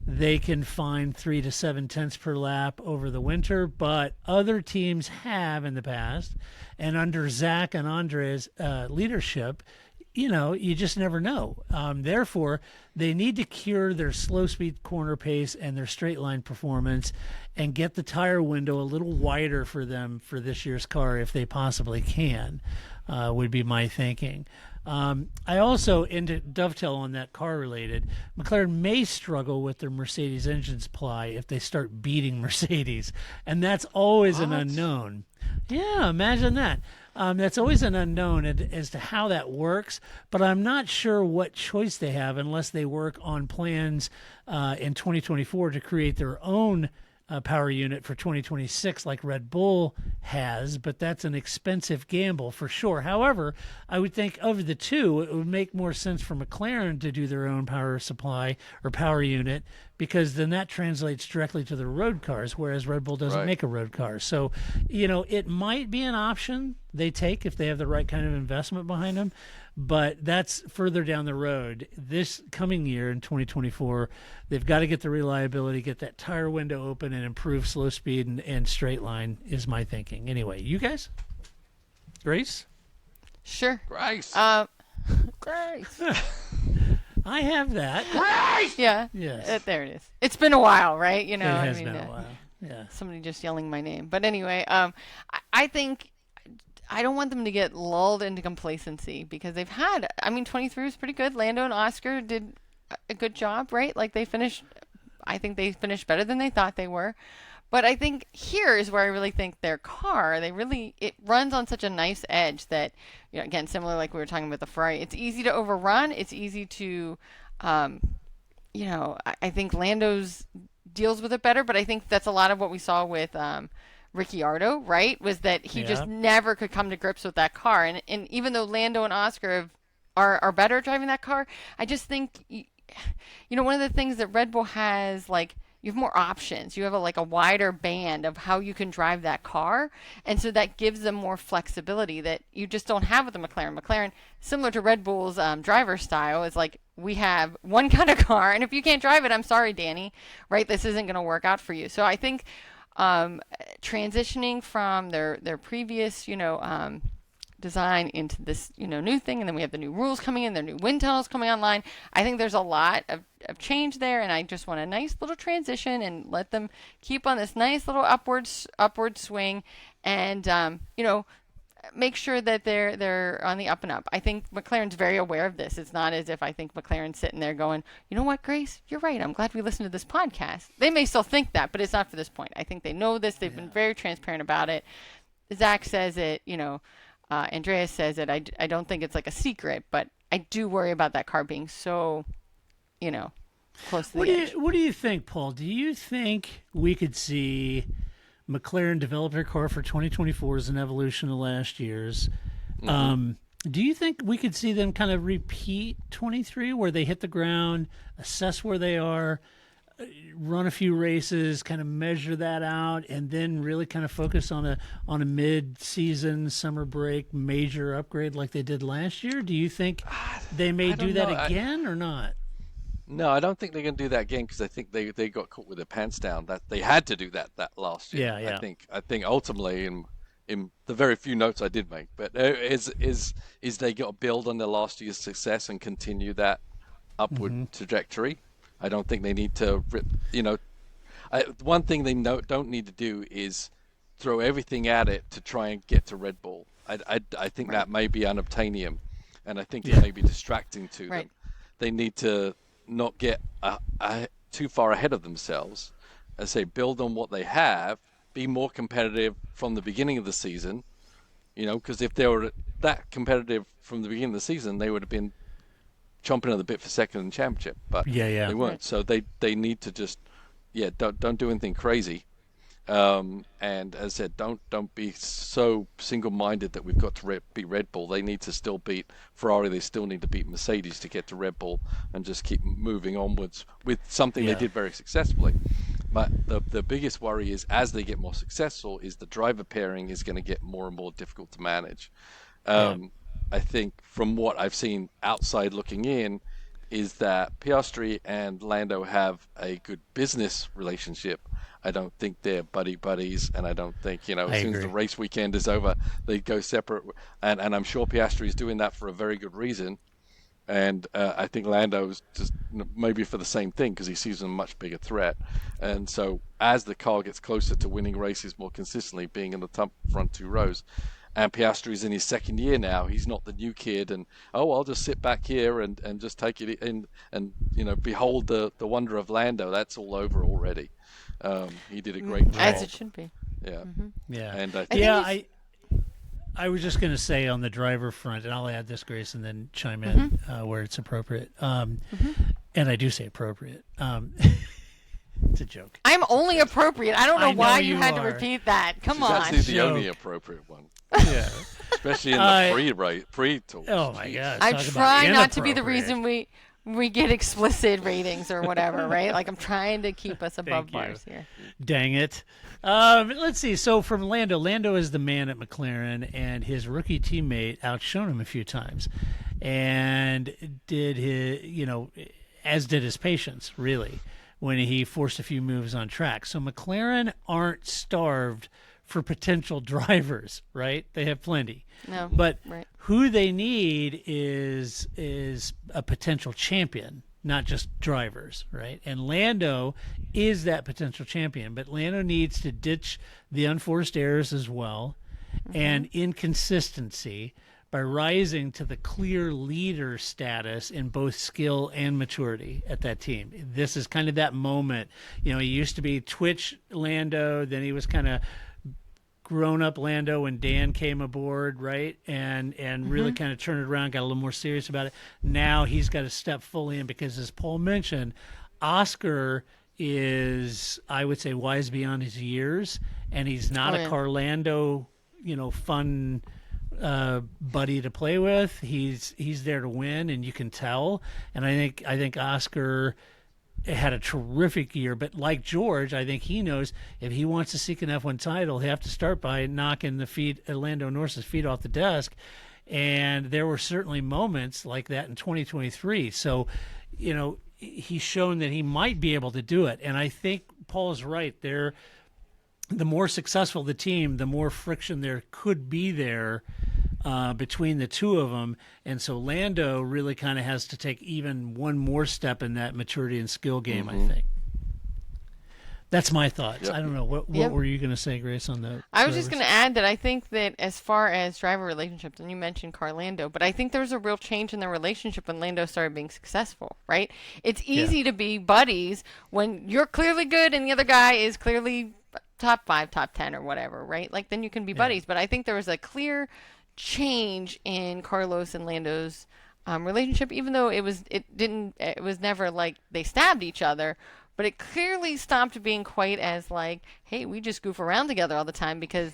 they can find 3 to 7 tenths per lap over the winter, but other teams have in the past. And under Zach and Andre's leadership, you just never know. Therefore, they need to cure their slow speed corner pace and their straight line performance and get the tire window a little wider for them for this year's car if they possibly can, would be my thinking. I also, into dovetail on that car related, McLaren may struggle with their Mercedes engine supply if they start beating Mercedes, and that's always an unknown. Yeah, imagine that. That's always an unknown as to how that works, but I'm not sure what choice they have unless they work on plans in 2024 to create their own power unit for 2026 like Red Bull has, but that's an expensive gamble for sure. However, I would think of the two, it would make more sense for McLaren to do their own power supply or power unit, because then that translates directly to the road cars, whereas Red Bull doesn't Right. make a road car. So, it might be an option they take if they have the right kind of investment behind them, but that's further down the road. This coming year in 2024, they've got to get the reliability, get that tire window open, and improve slow speed and straight line is my thinking. Anyway, you guys? Grace? Sure. Grace. Grace. I have that. Yeah. Yes. There it is. It's been a while, right? It has been a while. Yeah. Somebody just yelling my name. But anyway, I think I don't want them to get lulled into complacency because they've had, 23 was pretty good. Lando and Oscar did a good job, right? Like I think they finished better than they thought they were. But I think here is where I really think their car, it runs on such a nice edge that, again, similar like we were talking about the Ferrari, it's easy to overrun. It's easy to, I think Lando's deals with it better, but I think that's a lot of what we saw with Ricciardo, right? Was that he just never could come to grips with that car. And even though Lando and Oscar are better at driving that car, I just think, one of the things that Red Bull has, like, you have more options. You have a wider band of how you can drive that car. And so that gives them more flexibility that you just don't have with the McLaren. McLaren, similar to Red Bull's driver style, is like, we have one kind of car, and if you can't drive it, I'm sorry, Danny, right? This isn't going to work out for you. So I think transitioning from their previous, design into this, new thing, and then we have the new rules coming in, their new wind tunnels coming online. I think there's a lot of change there, and I just want a nice little transition and let them keep on this nice little upward swing, and make sure that they're on the up and up. I think McLaren's very aware of this. It's not as if I think McLaren's sitting there going, you know what, Grace, you're right. I'm glad we listened to this podcast. They may still think that, but it's not for this point. I think they know this. They've been very transparent about it. Zach says it, Andreas says it. I don't think it's like a secret, but I do worry about that car being so, close to the edge. What do you think, Paul? Do you think we could see McLaren develop their car for 2024 as an evolution of last year's? Do you think we could see them kind of repeat 23, where they hit the ground, assess where they are, run a few races, kind of measure that out, and then really kind of focus on a mid-season summer break major upgrade like they did last year? Do you think they may I do don't that know. again or not? No, I don't think they're going to do that again because I think they got caught with their pants down. That they had to do that last year. Yeah. I think ultimately in the very few notes I did make, but is they got to build on their last year's success and continue that upward trajectory. I don't think they need to one thing they don't need to do is throw everything at it to try and get to Red Bull. I think that may be unobtainium, and I think it may be distracting to them. They need to not get too far ahead of themselves. I say build on what they have, be more competitive from the beginning of the season. Because if they were that competitive from the beginning of the season, they would have been chomping at the bit for second in the championship. But they weren't. Right. So they need to just don't do anything crazy. And as I said, don't be so single-minded that we've got to beat Red Bull. They need to still beat Ferrari. They still need to beat Mercedes to get to Red Bull, and just keep moving onwards with something they did very successfully. But the biggest worry is as they get more successful, is the driver pairing is going to get more and more difficult to manage. I think from what I've seen outside looking in, is that Piastri and Lando have a good business relationship. I don't think they're buddies, and I don't think, as soon as the race weekend is over, they go separate. And I'm sure Piastri is doing that for a very good reason. And I think Lando's just maybe for the same thing, because he sees them a much bigger threat. And so as the car gets closer to winning races more consistently, being in the top front two rows, and Piastri's in his second year now, he's not the new kid and, I'll just sit back here and just take it in and behold the wonder of Lando. That's all over already. He did a great job. As it should be. Yeah. Yeah. And I was just going to say on the driver front, and I'll add this, Grace, and then chime in where it's appropriate. And I do say appropriate. It's a joke. I'm only appropriate. I don't know why you had to are. repeat that. Come She's on. actually the only appropriate one. Yeah. Especially in the pre-talks. Oh, my God. I Talk about try not to be the inappropriate. reason we get explicit ratings or whatever, right? Like I'm trying to keep us above Thank you. bars here. Dang it. Let's see. So from Lando is the man at McLaren, and his rookie teammate outshone him a few times, and did as did his patience, really, when he forced a few moves on track. So McLaren aren't starved for potential drivers, right? They have plenty. No. But right. who they need is a potential champion, not just drivers, right? And Lando is that potential champion, but Lando needs to ditch the unforced errors as well and inconsistency by rising to the clear leader status in both skill and maturity at that team. This is kind of that moment. He used to be Twitch Lando, then he was kind of grown-up Lando when Dan came aboard, right? And really kind of turned it around, got a little more serious about it. Now he's got to step fully in because, as Paul mentioned, Oscar is, I would say, wise beyond his years, and he's not a Carlando, fun buddy to play with. He's there to win, and you can tell. And I think Oscar had a terrific year, but like George, I think he knows if he wants to seek an F1 title, he'll have to start by knocking Lando Norris's feet off the desk. And there were certainly moments like that in 2023. So, he's shown that he might be able to do it. And I think Paul is right. The more successful the team, the more friction there could be there between the two of them. And so Lando really kind of has to take even one more step in that maturity and skill game, I think. That's my thoughts. Yep. I don't know. What were you going to say, Grace, on the I was just going to add that I think that as far as driver relationships, and you mentioned Carlando, but I think there was a real change in their relationship when Lando started being successful, right? It's easy to be buddies when you're clearly good and the other guy is clearly top 5, top 10 or whatever, right? Like then you can be buddies. But I think there was a clear change in Carlos and Lando's relationship, even though it was never like they stabbed each other, but it clearly stopped being quite as like, hey, we just goof around together all the time, because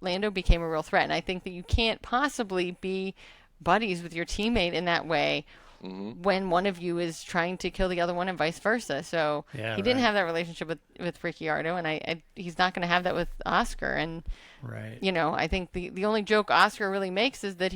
Lando became a real threat. And I think that you can't possibly be buddies with your teammate in that way when one of you is trying to kill the other one and vice versa. So Yeah, he didn't right. have that relationship with Ricciardo, and he's not going to have that with Oscar. And, Right. I think the only joke Oscar really makes is that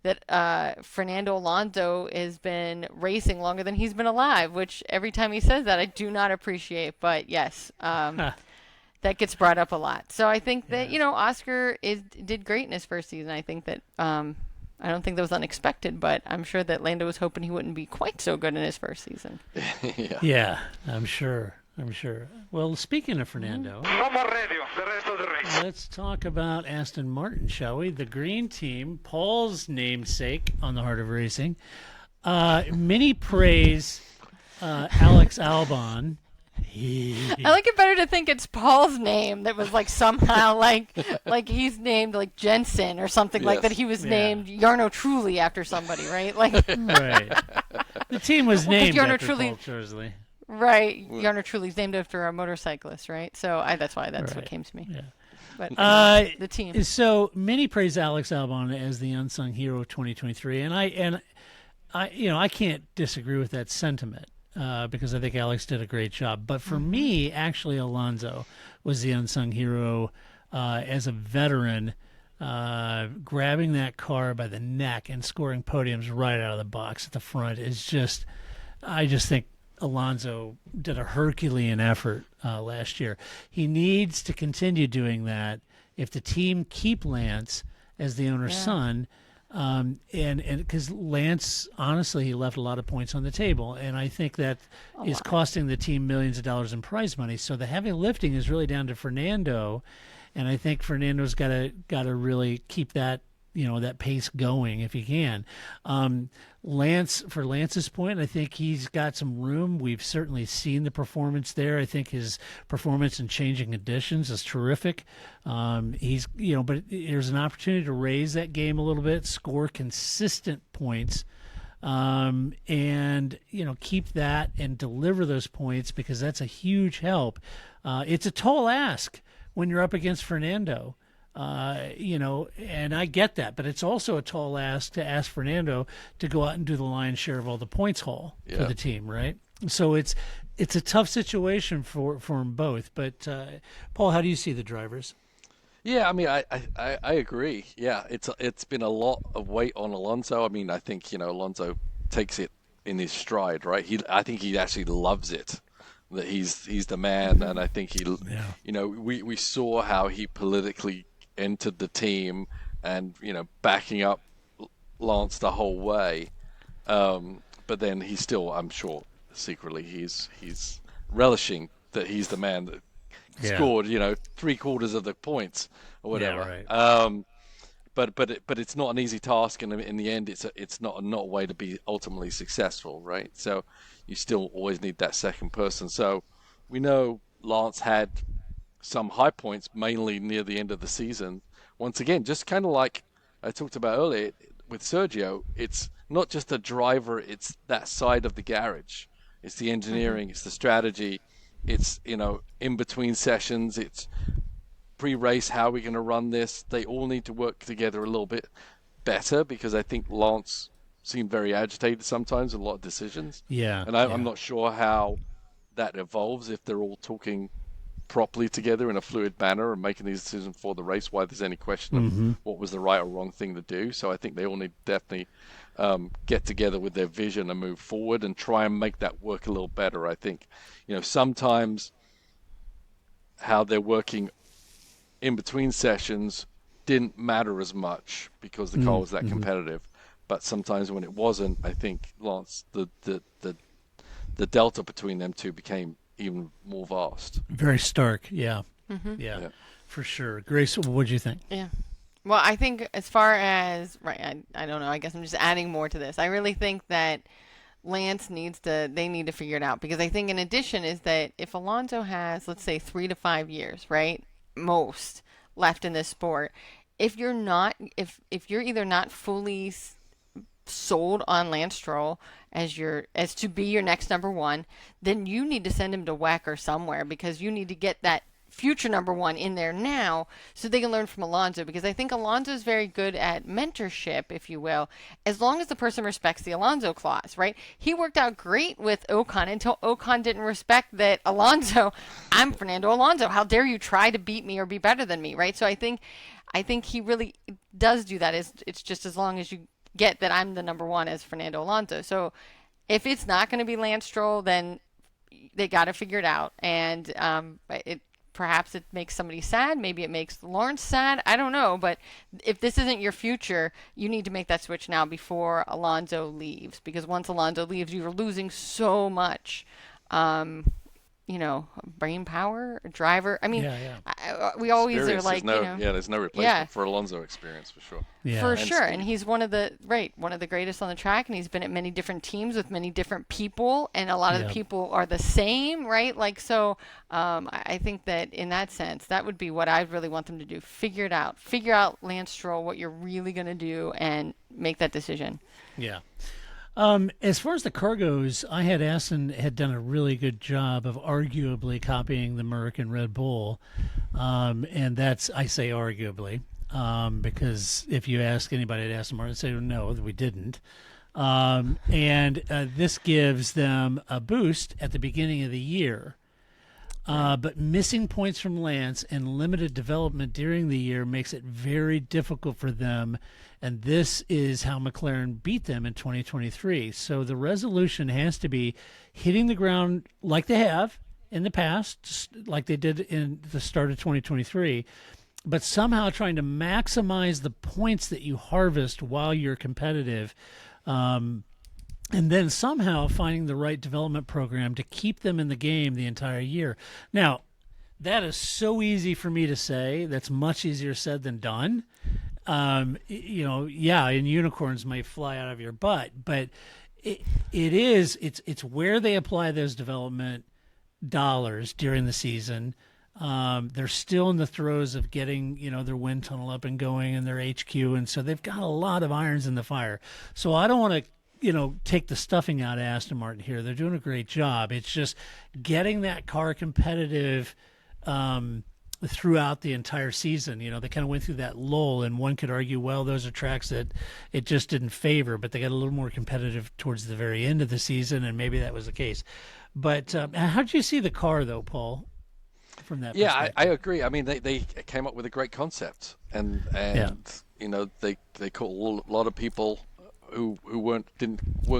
that Fernando Alonso has been racing longer than he's been alive, which every time he says that, I do not appreciate. But yes, that gets brought up a lot. So I think that, Oscar did great in his first season. I think that I don't think that was unexpected, but I'm sure that Lando was hoping he wouldn't be quite so good in his first season. Yeah, I'm sure. Well, speaking of Fernando, No more radio. The rest of the race. let's talk about Aston Martin, shall we? The green team, Paul's namesake on the Heart of Racing. Many praise Alex Albon. I like it better to think it's Paul's name that was like somehow like he's named like Jensen or something like that. He was named Jarno Trulli after somebody, right? Like Right. The team was named Jarno after Trulli- Paul Trulli. right, Jarno Trulli's named after a motorcyclist, right? So that's why that's what Right. came to me. Yeah. But the team. So many praise Alex Albon as the unsung hero of 2023, and I can't disagree with that sentiment because I think Alex did a great job. But for me, actually, Alonso was the unsung hero as a veteran, grabbing that car by the neck and scoring podiums right out of the box at the front is just. I just think Alonso did a Herculean effort last year. He needs to continue doing that if the team keep Lance as the owner's son. And because Lance, honestly, he left a lot of points on the table, and I think that is costing the team millions of dollars in prize money. So the heavy lifting is really down to Fernando, and I think Fernando's got to really keep that that pace going if he can. For Lance's point, I think he's got some room. We've certainly seen the performance there. I think his performance in changing conditions is terrific. But there's an opportunity to raise that game a little bit, score consistent points, and keep that and deliver those points because that's a huge help. It's a tall ask when you're up against Fernando. And I get that, but it's also a tall ask to ask Fernando to go out and do the lion's share of all the points haul for the team, right? So it's a tough situation for them both. But Paul, how do you see the drivers? Yeah, I mean, I agree. Yeah, it's been a lot of weight on Alonso. I mean, I think Alonso takes it in his stride, right? I think he actually loves it. That he's the man, and I think we saw how he politically entered the team and backing up Lance the whole way, but then he's still, I'm sure secretly he's relishing that he's the man that scored 3/4 of the points or whatever. Yeah, right. But it's not an easy task, and in the end it's not a way to be ultimately successful, right? So you still always need that second person. So we know Lance had some high points, mainly near the end of the season. Once again, just kind of like I talked about earlier with Sergio, it's not just a driver, it's that side of the garage. It's the engineering, it's the strategy, it's, in between sessions, it's pre-race, how are we going to run this? They all need to work together a little bit better because I think Lance seemed very agitated sometimes with a lot of decisions. Yeah. And I'm not sure how that evolves if they're all talking properly together in a fluid manner and making these decisions for the race, why there's any question of what was the right or wrong thing to do. So I think they all need to definitely get together with their vision and move forward and try and make that work a little better. I think, sometimes how they're working in between sessions didn't matter as much because the car was that competitive. But sometimes when it wasn't, I think Lance, the delta between them two became even more vast. Very stark, yeah. Yeah, for sure. Grace, what do you think? Yeah. Well, I think as far as, right, I don't know, I guess I'm just adding more to this. I really think that Lance they need to figure it out because I think in addition is that if Alonso has, let's say 3 to 5 years, right, most left in this sport, if you're either not fully sold on Lance Stroll as to be your next number one, then you need to send him to WEC or somewhere because you need to get that future number one in there now so they can learn from Alonso, because I think Alonso is very good at mentorship, if you will, as long as the person respects the Alonso clause, right? He worked out great with Ocon until Ocon didn't respect that Alonso, I'm Fernando Alonso. How dare you try to beat me or be better than me, right? So I think he really does do that. It's just as long as you get that I'm the number one as Fernando Alonso. So if it's not going to be Lance Stroll, then they got to figure it out. And perhaps it makes somebody sad. Maybe it makes Lawrence sad. I don't know. But if this isn't your future, you need to make that switch now before Alonso leaves. Because once Alonso leaves, you're losing so much, brain power, driver. I mean, we always Experience, are like, there's no replacement for Alonso experience for sure. Yeah. For sure. And he's one of the greatest on the track, and he's been at many different teams with many different people, and a lot of the people are the same, right? Like, so I think that in that sense, that would be what I really want them to do. Figure out Lance Stroll, what you're really going to do, and make that decision. Yeah. As far as the car goes, I had Aston had done a really good job of arguably copying the Merc and Red Bull. And that's, I say arguably, because if you ask anybody at Aston Martin, they say, no, we didn't. This gives them a boost at the beginning of the year. But missing points from Lance and limited development during the year makes it very difficult for them. And this is how McLaren beat them in 2023. So the resolution has to be hitting the ground like they have in the past, like they did in the start of 2023, but somehow trying to maximize the points that you harvest while you're competitive. And then somehow finding the right development program to keep them in the game the entire year. Now, that is so easy for me to say. That's much easier said than done. And unicorns might fly out of your butt, but it's where they apply those development dollars during the season. They're still in the throes of getting, their wind tunnel up and going and their HQ. And so they've got a lot of irons in the fire. So I don't want to, take the stuffing out of Aston Martin here. They're doing a great job. It's just getting that car competitive, throughout the entire season. They kind of went through that lull, and one could argue, well, those are tracks that it just didn't favor, but they got a little more competitive towards the very end of the season, and maybe that was the case. But how did you see the car, though, Paul, from that perspective? I agree. I mean, they came up with a great concept, and they caught a lot of people who weren't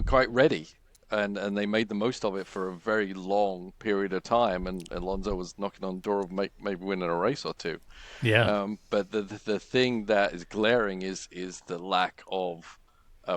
quite ready. And they made the most of it for a very long period of time, and Alonso was knocking on the door of maybe winning a race or two. Yeah. But the thing that is glaring is the lack of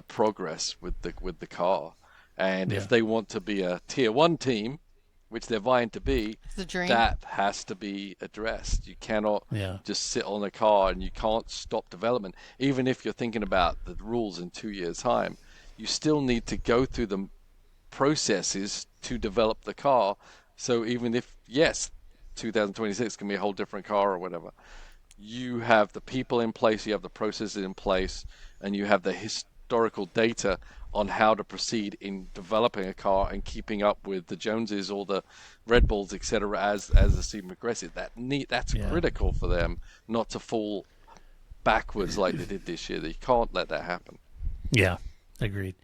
progress with the car. And if they want to be a tier 1 team, which they're vying to be, that has to be addressed. You cannot just sit on a car, and you can't stop development. Even if you're thinking about the rules in 2 years' time, you still need to go through the processes to develop the car. So even if, 2026 can be a whole different car or whatever, you have the people in place, you have the processes in place, and you have the historical data on how to proceed in developing a car and keeping up with the Joneses or the Red Bulls, etc. as the season progresses. That's critical for them not to fall backwards like they did this year. You can't let that happen. Yeah. Agreed.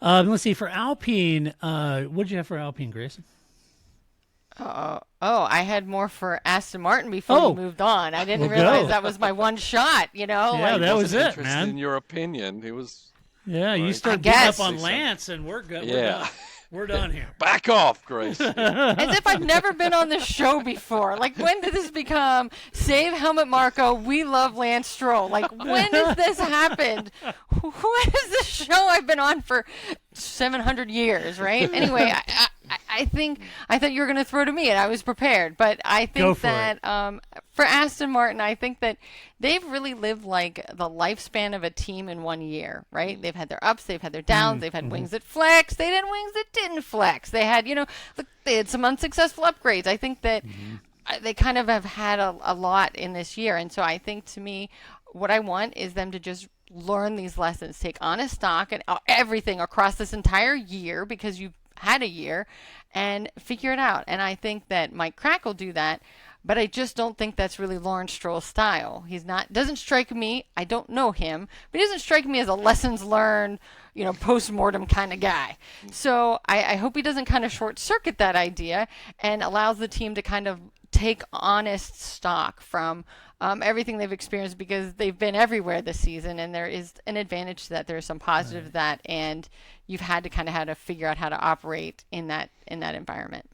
Let's see, for Alpine, what did you have for Alpine, Grayson? I had more for Aston Martin before we moved on. I didn't realize that was my one shot, Yeah, that was it, man. In your opinion, he was... Yeah, you start beating up on Lance, and we're good. Yeah. We're done here. Back off, Grace. As if I've never been on this show before. Like, when did this become Save Helmut Marko, we love Lance Stroll? Like, when has this happened? What is this show I've been on for 700 years, right? Anyway, I thought you were going to throw to me, and I was prepared. But I think that for Aston Martin, I think that they've really lived like the lifespan of a team in 1 year, right? They've had their ups, they've had their downs, they've had wings that flex, they had wings that didn't flex. They had, they had some unsuccessful upgrades. I think that they kind of have had a lot in this year. And so I think, to me, what I want is them to just learn these lessons, take honest stock and everything across this entire year, because had a year and figure it out. And I think that Mike Crack will do that. But I just don't think that's really Lawrence Stroll's style. Doesn't strike me, I don't know him, but he doesn't strike me as a lessons learned, post-mortem kind of guy. So I hope he doesn't kind of short circuit that idea and allows the team to kind of take honest stock from everything they've experienced, because they've been everywhere this season, and there is an advantage to that. There's some positive to that, and you've had to kind of how to figure out how to operate in that environment.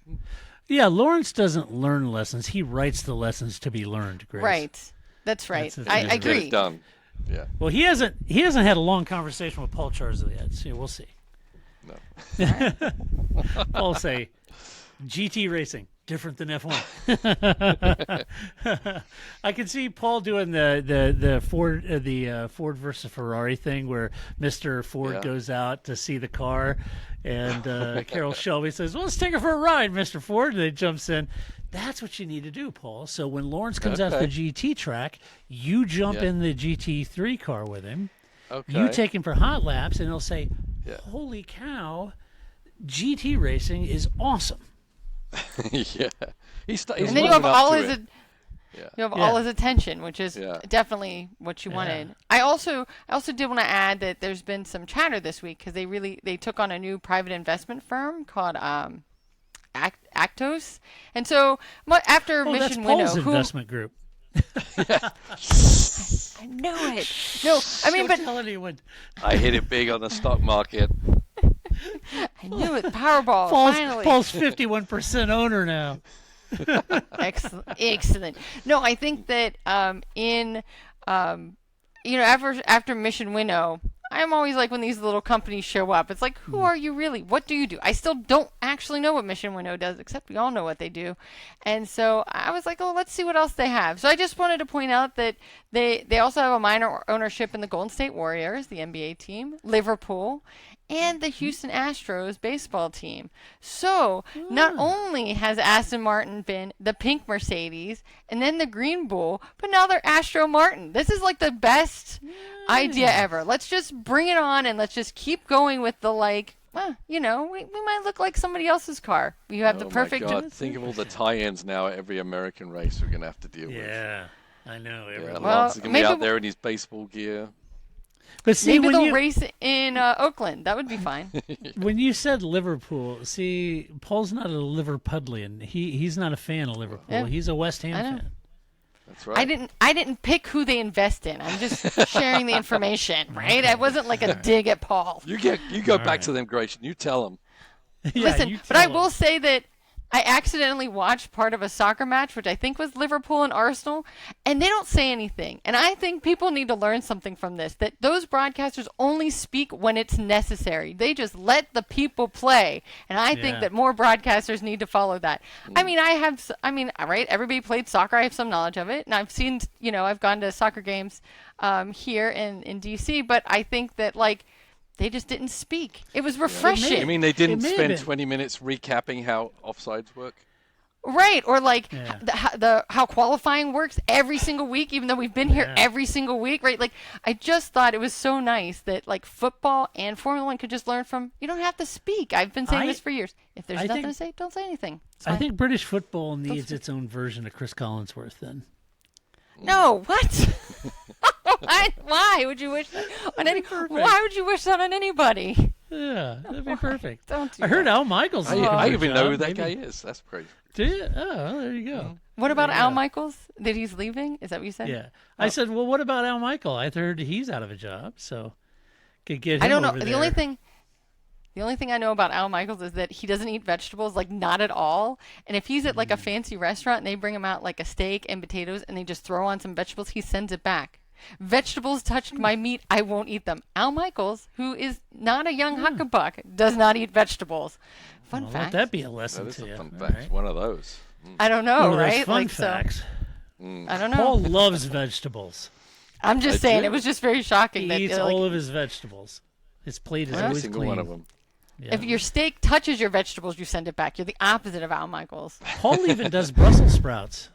Yeah, Lawrence doesn't learn lessons. He writes the lessons to be learned, Grace. Right. That's right. That's I Get it agree. Get it done. Yeah. Well, he hasn't had a long conversation with Paul Charzely yet, so we'll see. No. Paul will say, GT racing, different than F1. I can see Paul doing the Ford versus Ferrari thing, where Mr. Ford goes out to see the car, and Carroll Shelby says, "Well, let's take her for a ride, Mr. Ford." And he jumps in. That's what you need to do, Paul. So when Lawrence comes out to the GT track, you jump in the GT3 car with him. Okay. You take him for hot laps, and he'll say, "Holy cow, GT racing is awesome." Yeah. He's And then you have all his all his attention, which is definitely what you wanted. I also did want to add that there's been some chatter this week, because they took on a new private investment firm called Actos, and so after Mission that's Paul's Winnow, investment group. I knew it. No, I mean, but Tell anyone. I hit it big on the stock market. I knew it. Powerball. Finally. Paul's 51% owner now. Excellent. No, I think that after Mission Winnow, I'm always like, when these little companies show up, it's like, who are you really? What do you do? I still don't actually know what Mission Winnow does, except we all know what they do. And so I was like, oh, let's see what else they have. So I just wanted to point out that they also have a minor ownership in the Golden State Warriors, the NBA team, Liverpool, and the Houston Astros baseball team. So not only has Aston Martin been the pink Mercedes and then the green bull, but now they're Astro Martin. This is like the best idea ever. Let's just bring it on, and let's just keep going with the we might look like somebody else's car. You have the perfect. My God. Think of all the tie-ins now at every American race we're going to have to deal with. Yeah, I know. Lance is going to be out there in his baseball gear. But see, maybe they'll race in Oakland. That would be fine. When you said Liverpool, see, Paul's not a Liverpudlian. He's not a fan of Liverpool. Yeah. He's a West Ham fan. That's right. I didn't pick who they invest in. I'm just sharing the information, right? It wasn't like a dig at Paul. You go back to them, Grace, and you tell them. Listen, but I will say that I accidentally watched part of a soccer match, which I think was Liverpool and Arsenal, and they don't say anything. And I think people need to learn something from this, that those broadcasters only speak when it's necessary. They just let the people play. And I think that more broadcasters need to follow that. I mean, right, everybody played soccer. I have some knowledge of it. And I've seen, I've gone to soccer games here in D.C., but I think that, they just didn't speak. It was refreshing. You mean they didn't spend 20 minutes recapping how offsides work? Right, or how qualifying works every single week, even though we've been here every single week, right? I just thought it was so nice that football and Formula One could just learn from. You don't have to speak. I've been saying this for years. If there's nothing to say, don't say anything. I think British football needs its own version of Chris Collinsworth. Then. No, what? Why would you wish that on any? Why would you wish that on anybody? Yeah, that'd be perfect. Don't do I heard that. Al Michaels. I even know who that guy is. That's crazy. Do you? Oh, well, there you go. What about Al Michaels? That he's leaving? Is that what you said? Yeah. I said, well, what about Al Michael? I heard he's out of a job, so could get him I don't know. over The there. only thing I know about Al Michaels is that he doesn't eat vegetables, not at all. And if he's at a fancy restaurant and they bring him out a steak and potatoes and they just throw on some vegetables, he sends it back. Vegetables touched my meat, I won't eat them. Al Michaels, who is not a young huckabuck, does not eat vegetables. Fun fact. Let that be a lesson That is to a you. fun All fact. right. One of those. I don't know, One of those right? fun facts. I don't know. Paul loves vegetables. I'm just saying, it was just very shocking He that eats all of his vegetables. His plate is Every always single clean. one of them. Yeah. if your steak touches your vegetables, you send it back. You're the opposite of Al Michaels. Paul even does Brussels sprouts.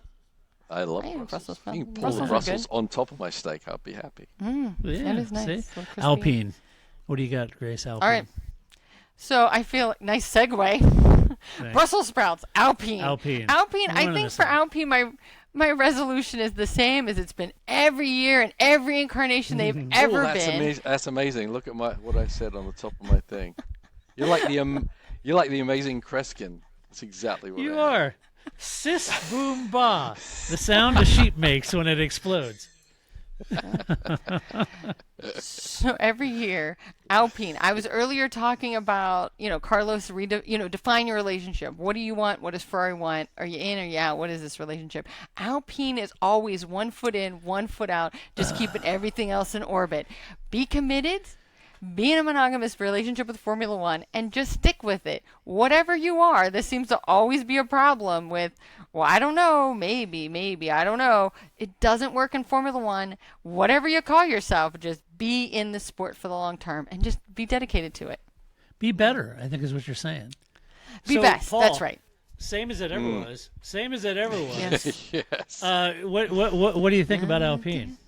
I love I eat Brussels. Brussels sprouts. You can pull Brussels the are Brussels good. on top of my steak. I'll be happy. Yeah, That is nice. see? So crispy. Alpine. What do you got, Grace? Alpine. All right. So I feel nice segue. Brussels sprouts, Alpine. Alpine. Alpine. One I and think the for same. Alpine, my resolution is the same as it's been every year and every incarnation they've ever been. That's amazing. Look at what I said on the top of my thing. You're like the amazing Kreskin. That's exactly what You I am. are. Sis boom ba. The sound a sheep makes when it explodes. So every year, Alpine. I was earlier talking about, Carlos, define your relationship. What do you want? What does Ferrari want? Are you in? Are you out? What is this relationship? Alpine is always 1 foot in, 1 foot out, just keeping everything else in orbit. Be committed. Be in a monogamous relationship with Formula One and just stick with it. Whatever you are, this seems to always be a problem with, well, I don't know, maybe, I don't know. It doesn't work in Formula One. Whatever you call yourself, just be in the sport for the long term and just be dedicated to it. Be better, I think is what you're saying. Be So, best. Paul, That's right. Same as it ever was. Same as it ever was. Yes. Yes. What do you think about Alpine?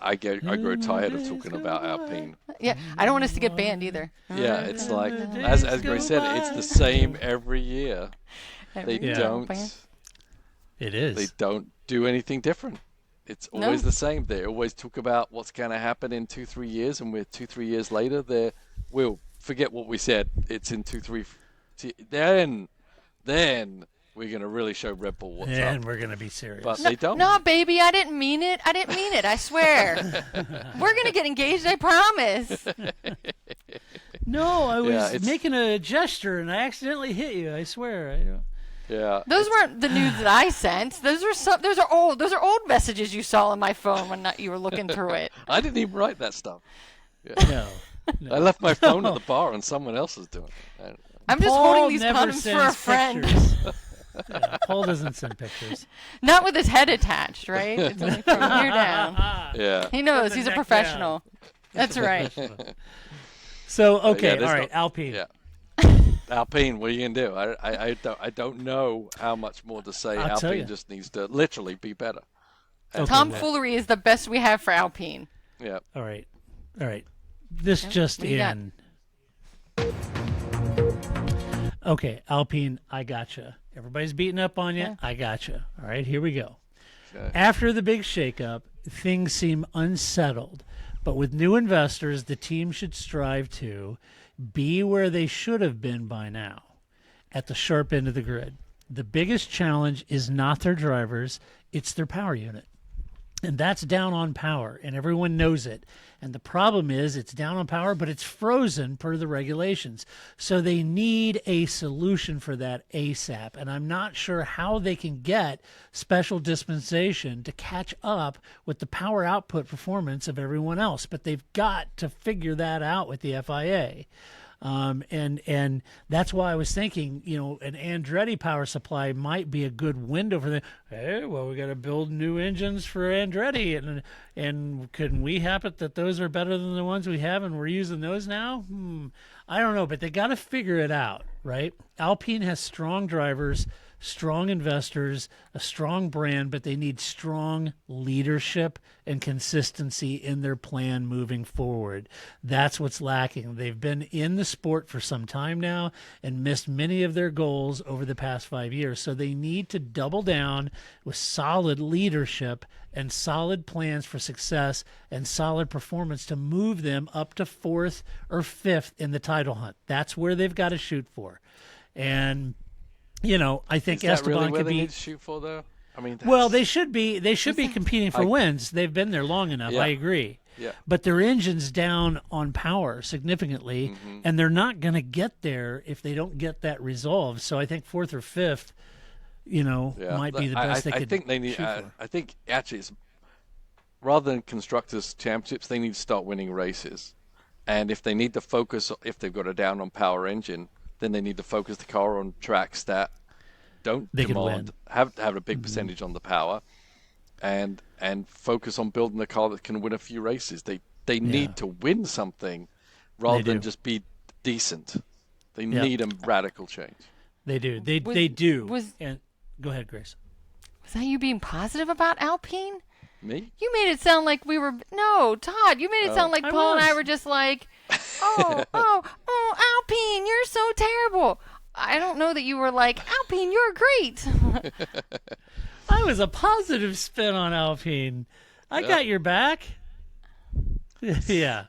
I grow tired of talking about Alpine. Yeah, I don't want us to get banned either. Yeah, it's like as Grace said, it's the same every year. They Every don't. It is. They don't do anything different. It's always the same. They always talk about what's going to happen in 2-3 years, and we're 2-3 years later. We'll forget what we said. It's in 2-3. Then we're going to really show Red Bull what's and up. we're going to be serious. But they don't. No, baby, I didn't mean it. I swear. We're going to get engaged, I promise. No, I was Yeah, it's- making a gesture and I accidentally hit you. I swear. Yeah. Those weren't the nudes that I sent. Those are old messages you saw on my phone when you were looking through it. I didn't even write that stuff. No. I left my phone at the bar and someone else is doing it. I'm just Paul holding these never condoms for a sends friend. pictures. Yeah, Paul doesn't send pictures. Not with his head attached, right? It's only from here down. Yeah. He knows. the He's a neck professional. That's right. So okay, there's all right, Alpine. Yeah. Alpine, what are you gonna do? I don't know how much more to say. I'll tell Alpine you. just needs to literally be better. Okay, Tomfoolery is the best we have for Alpine. Yeah. All right. This just what do you got? in. Okay, Alpine, I gotcha. Everybody's beating up on you. Yeah. I gotcha. All right, here we go. Okay. After the big shakeup, things seem unsettled. But with new investors, the team should strive to be where they should have been by now, at the sharp end of the grid. The biggest challenge is not their drivers, it's their power unit. And that's down on power, and everyone knows it. And the problem is it's down on power, but it's frozen per the regulations. So they need a solution for that ASAP. And I'm not sure how they can get special dispensation to catch up with the power output performance of everyone else. But they've got to figure that out with the FIA. And that's why I was thinking, an Andretti power supply might be a good window for them. Hey, well, we got to build new engines for Andretti, and can we have it that those are better than the ones we have, and we're using those now? I don't know, but they got to figure it out, right? Alpine has strong drivers, strong investors, a strong brand, but they need strong leadership and consistency in their plan moving forward. That's what's lacking. They've been in the sport for some time now and missed many of their goals over the past 5 years. So they need to double down with solid leadership and solid plans for success and solid performance to move them up to 4th or 5th in the title hunt. That's where they've got to shoot for. And I think Is that Esteban really where could they be. need to shoot for, though? I mean, Well, they should be. They should be competing for wins. They've been there long enough. Yeah. I agree. Yeah. But their engine's down on power significantly, and they're not going to get there if they don't get that resolved. So I think 4th or 5th, might be the best they could. I think they need. shoot for. I think actually, it's rather than constructors championships, they need to start winning races. And if they need to focus, if they've got a down on power engine, then they need to focus the car on tracks that don't They can demand win. have a big percentage on the power, and focus on building a car that can win a few races. They need to win something rather They than do. just be decent. They Yeah. need a radical change. They do. They do. was- And go ahead, Grace. Was that you being positive about Alpine? Me? You made it sound like we were. No, Todd, you made it sound like I Paul and I was. were just like, oh, Alpine, you're so terrible. I don't know that you were like, Alpine, you're great. I was a positive spin on Alpine. I got your back. Yeah.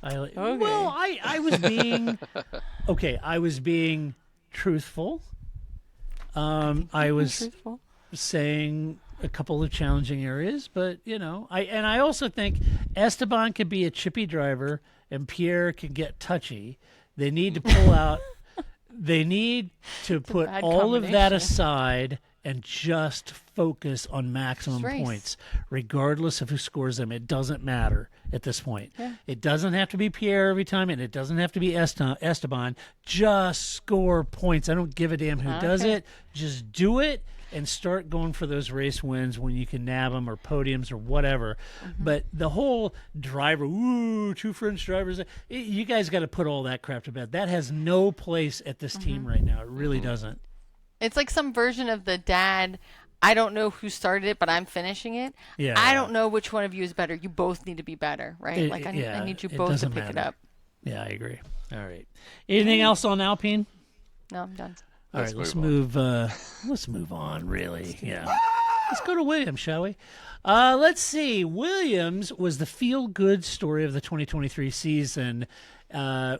Well, I was being okay. I was being truthful. I was Truthful. saying a couple of challenging areas, but I also think Esteban could be a chippy driver and Pierre could get touchy. They need to pull out. They need to put bad all of that combination. aside and just focus on maximum Just race. points, regardless of who scores them. It doesn't matter at this point. It doesn't have to be Pierre every time, and it doesn't have to be Esteban. Just score points. I don't give a damn who does it. Just do it and start going for those race wins when you can nab them or podiums or whatever. But the whole driver, two French drivers, you guys got to put all that crap to bed. That has no place at this team right now. It really doesn't. It's like some version of the dad. I don't know who started it, but I'm finishing it. Yeah. I don't know which one of you is better. You both need to be better, right? It- I yeah, need you it both to doesn't pick it matter. up. Yeah, I agree. All right. Anything else on Alpine? No, I'm done. All Let's right, let's move move. Let's move on. Really, yeah. Let's go to Williams, shall we? Let's see. Williams was the feel-good story of the 2023 season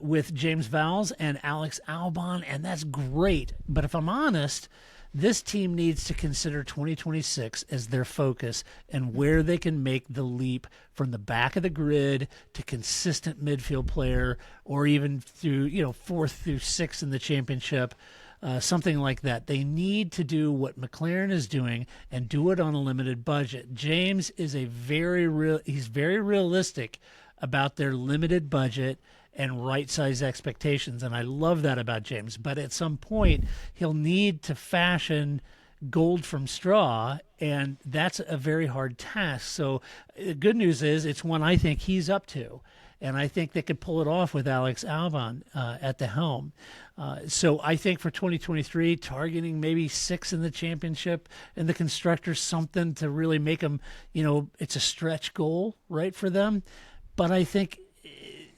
with James Vowles and Alex Albon, and that's great. But if I'm honest, this team needs to consider 2026 as their focus and where they can make the leap from the back of the grid to consistent midfield player, or even through fourth through sixth in the championship. Something like that. They need to do what McLaren is doing and do it on a limited budget. James is he's very realistic about their limited budget and right-size expectations, and I love that about James. But at some point, he'll need to fashion gold from straw, and that's a very hard task. So the good news is it's one I think he's up to. And I think they could pull it off with Alex Albon at the helm. So I think for 2023, targeting maybe 6 in the championship and the constructors, something to really make them, it's a stretch goal, right, for them. But I think,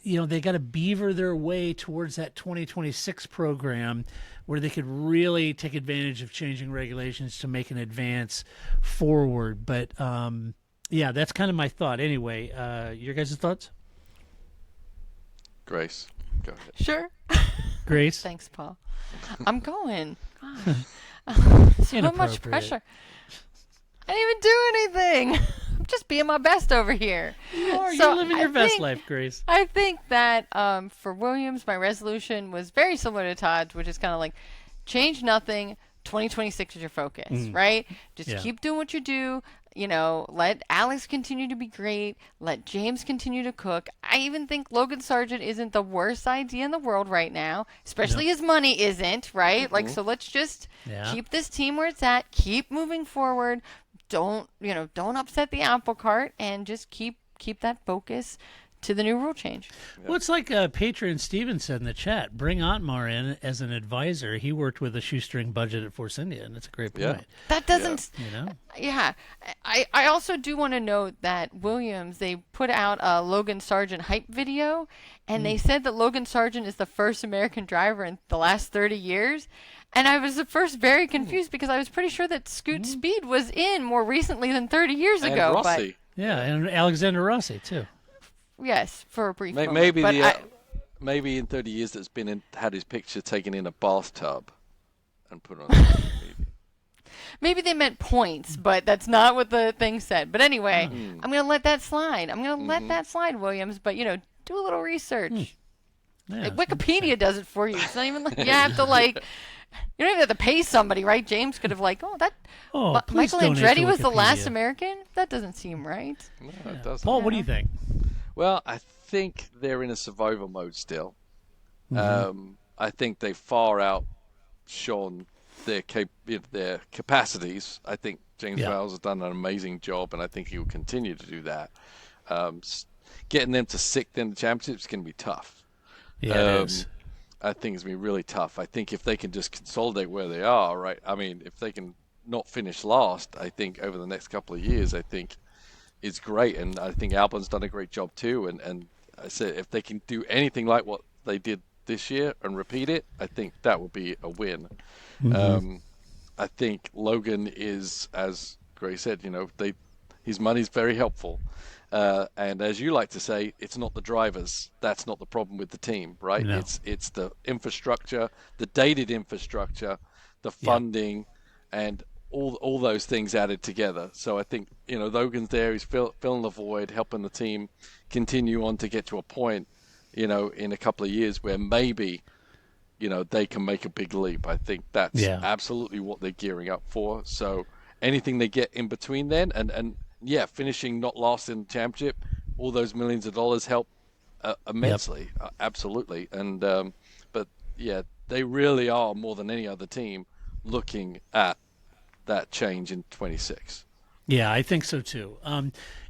they got to beaver their way towards that 2026 program where they could really take advantage of changing regulations to make an advance forward. But, yeah, that's kind of my thought. Anyway, your guys' thoughts? Grace, go ahead. Sure. Grace? Thanks, Paul. I'm going. Gosh. So much Inappropriate. pressure. I didn't even do anything. I'm just being my best over here. You're living your best life, Grace. I think that for Williams, my resolution was very similar to Todd's, which is kind of like change nothing. 2026 is your focus, right? Just Yeah. keep doing what you do. Let Alex continue to be great. Let James continue to cook. I even think Logan Sargent isn't the worst idea in the world right now, especially his money isn't, right? Like, so let's just keep this team where it's at. Keep moving forward. Don't upset the apple cart, and just keep that focus to the new rule change. Well, it's like Patron Steven said in the chat. Bring Otmar in as an advisor. He worked with a shoestring budget at Force India, and it's a great point. That doesn't. You know? Yeah. I also do want to note that Williams, they put out a Logan Sargent hype video, and they said that Logan Sargent is the first American driver in the last 30 years. And I was at first very confused because I was pretty sure that Scoot Speed was in more recently than 30 years And ago. Rossi. Yeah, and Alexander Rossi, too. But yes, for a brief moment. Maybe But maybe in 30 years that's had his picture taken in a bathtub and put on social media. maybe they meant points, but that's not what the thing said. But anyway, I'm going to let that slide. I'm going to let that slide, Williams. But, do a little research. Yeah, Wikipedia does it for you. It's not even like you have to you don't even have to pay somebody, right? James could have please Michael donate to Andretti was the last Wikipedia. American? That doesn't seem right. No, it doesn't. Paul, what do you think? Well, I think they're in a survival mode still. Mm-hmm. I think they far outshone their capacities. I think James Vowles has done an amazing job, and I think he will continue to do that. Getting them to sixth in the championship is going to be tough. Yeah, it is. I think it's going to be really tough. I think if they can just consolidate where they are, right? I mean, if they can not finish last, I think over the next couple of years, I think is great, and I think Albon's done a great job too. And I said if they can do anything like what they did this year and repeat it, I think that will be a win. I think Logan is, as Gray said, his money's very helpful. And as you like to say, it's not the drivers. That's not the problem with the team, right? No. It's the infrastructure, the dated infrastructure, the funding, and all those things added together. So I think, Logan's there. He's filling the void, helping the team continue on to get to a point, in a couple of years where maybe, they can make a big leap. I think that's absolutely what they're gearing up for. So anything they get in between then, and finishing not last in the championship, all those millions of dollars help immensely. Absolutely. And they really are, more than any other team, looking at that change in 26. Yeah, I think so too.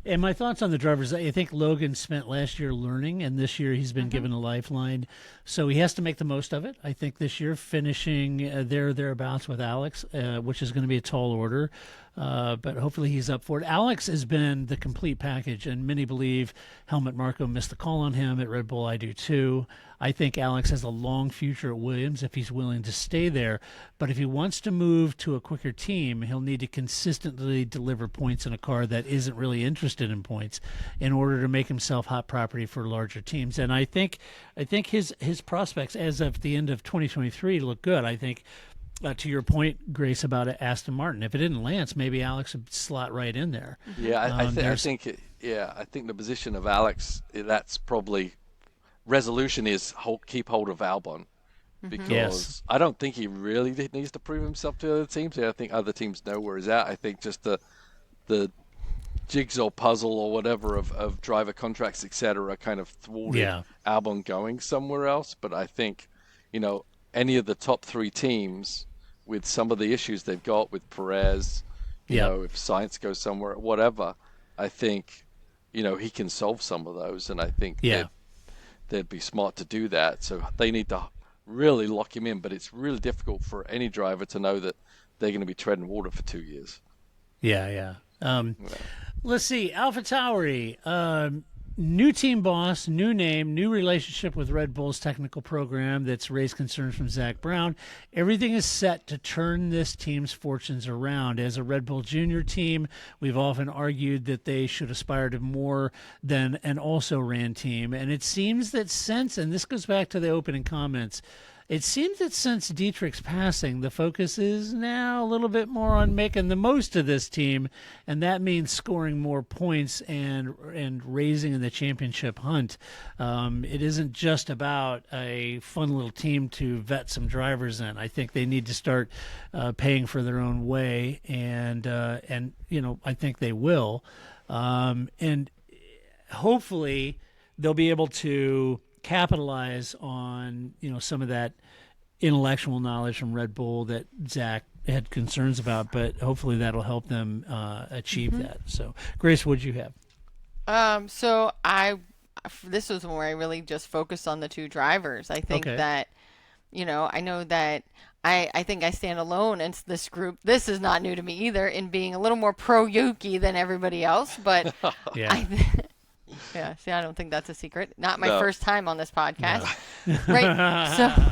And my thoughts on the drivers, I think Logan spent last year learning, and this year he's been given a lifeline. So he has to make the most of it. I think this year finishing thereabouts with Alex, which is going to be a tall order, but hopefully he's up for it. Alex has been the complete package, and many believe Helmut Marko missed the call on him at Red Bull. I do too. I think Alex has a long future at Williams if he's willing to stay there. But if he wants to move to a quicker team, he'll need to consistently deliver points in a car that isn't really interested in points in order to make himself hot property for larger teams. And I think his prospects as of the end of 2023 look good. I think to your point, Grace, about Aston Martin, if it didn't Lance, maybe Alex would slot right in there. Yeah, I think the position of Alex, that's probably resolution is keep hold of Albon, because I don't think he really needs to prove himself to other teams. I think other teams know where he's at. I think just the jigsaw puzzle or whatever of driver contracts, etc., kind of thwarted Albon going somewhere else. But I think, any of the top three teams, with some of the issues they've got with Perez, if Sainz goes somewhere, whatever, I think, he can solve some of those. And I think they'd be smart to do that. So they need to really lock him in. But it's really difficult for any driver to know that they're going to be treading water for 2 years. Let's see. AlphaTauri, new team boss, new name, new relationship with Red Bull's technical program that's raised concerns from Zach Brown. Everything is set to turn this team's fortunes around. As a Red Bull Junior team, we've often argued that they should aspire to more than an also-ran team. And it seems that and this goes back to the opening comments, it seems that since Dietrich's passing, the focus is now a little bit more on making the most of this team, and that means scoring more points and raising in the championship hunt. It isn't just about a fun little team to vet some drivers in. I think they need to start paying for their own way, and I think they will, and hopefully they'll be able to capitalize on some of that intellectual knowledge from Red Bull that Zach had concerns about, but hopefully that'll help them achieve that. So, Grace, what'd you have? So this was where I really just focused on the two drivers. I think that, I know that I think I stand alone in this group. This is not new to me either, in being a little more pro Yuki than everybody else, but see, I don't think that's a secret. Not my first time on this podcast. No. Right?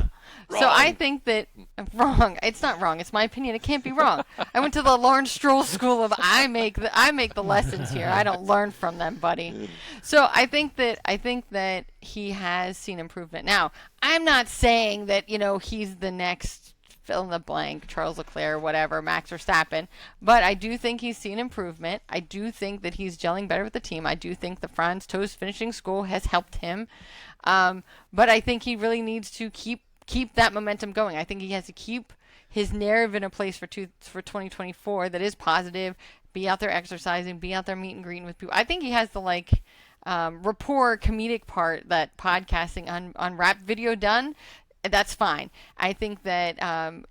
So I think that wrong. It's not wrong. It's my opinion. It can't be wrong. I went to the Lawrence Stroll school of I make the lessons here. I don't learn from them, buddy. So I think that he has seen improvement. Now, I'm not saying that, he's the next fill in the blank, Charles Leclerc, whatever, Max Verstappen. But I do think he's seen improvement. I do think that he's gelling better with the team. I do think the Franz Tost finishing school has helped him. But I think he really needs to keep that momentum going. I think he has to keep his narrative in a place for 2024 that is positive, be out there exercising, be out there meet and greeting with people. I think he has the rapport comedic part that podcasting on rap video done. That's fine. I think that,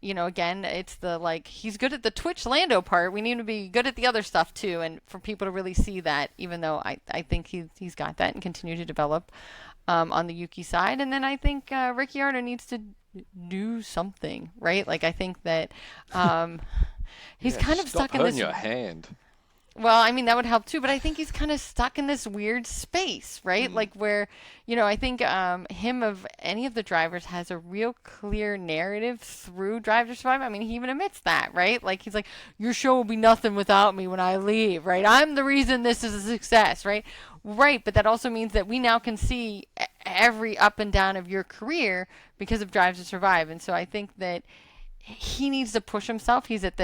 again, it's he's good at the Twitch Lando part. We need to be good at the other stuff too. And for people to really see that, even though I think he's got that and continue to develop on the Yuki side. And then I think Ricciardo needs to do something, right? I think that he's kind of stuck in this. Your hand. Well, I mean, that would help too, but I think he's kind of stuck in this weird space, right? Like where, I think him of any of the drivers has a real clear narrative through Drive to Survive. I mean, he even admits that, right? Like he's like, your show will be nothing without me when I leave, right? I'm the reason this is a success, right? Right, but that also means that we now can see every up and down of your career because of Drive to Survive. And so I think that he needs to push himself. He's at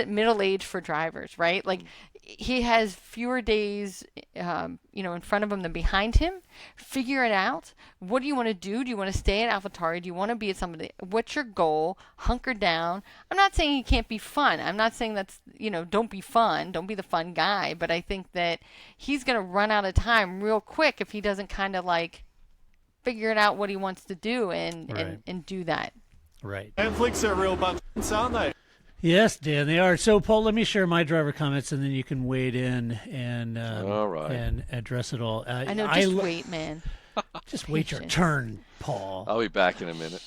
middle age for drivers, right? Like he has fewer days, in front of him than behind him. Figure it out. What do you want to do? Do you want to stay at AlphaTauri? Do you want to be at somebody? What's your goal? Hunker down. I'm not saying he can't be fun. I'm not saying that's, don't be fun. Don't be the fun guy. But I think that he's going to run out of time real quick if he doesn't kind of like figure it out what he wants to do and do that. Right. Netflix are real bunch, aren't they? Yes, Dan, they are. So, Paul, let me share my driver comments, and then you can wade in and All right. and address it all. I know. Just wait, man. Just wait your turn, Paul. I'll be back in a minute.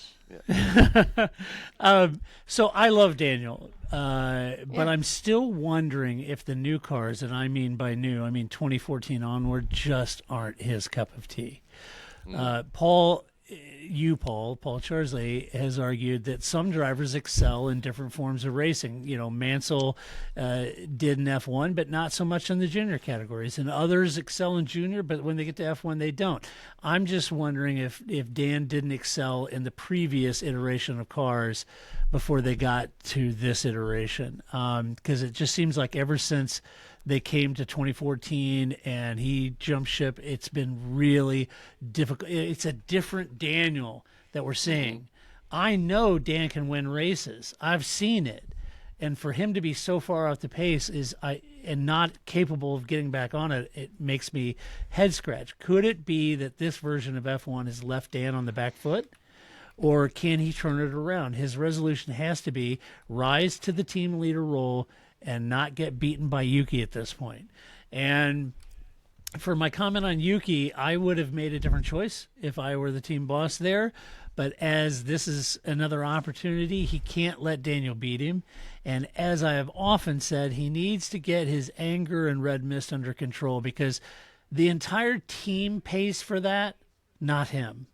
Yeah. So I love Daniel, but I'm still wondering if the new cars, and I mean by new, I mean 2014 onward, just aren't his cup of tea. Paul Charsley has argued that some drivers excel in different forms of racing. Mansell did in F1, but not so much in the junior categories. And others excel in junior, but when they get to F1, they don't. I'm just wondering if Dan didn't excel in the previous iteration of cars before they got to this iteration. Because it just seems like ever since they came to 2014 and he jumped ship, it's been really difficult. It's a different Daniel that we're seeing. I know Dan can win races. I've seen it. And for him to be so far off the pace and not capable of getting back on it, it makes me head scratch. Could it be that this version of F1 has left Dan on the back foot? Or can he turn it around? His resolution has to be rise to the team leader role and not get beaten by Yuki at this point. And for my comment on Yuki, I would have made a different choice if I were the team boss there. But as this is another opportunity, he can't let Daniel beat him. And as I have often said, he needs to get his anger and red mist under control because the entire team pays for that, not him.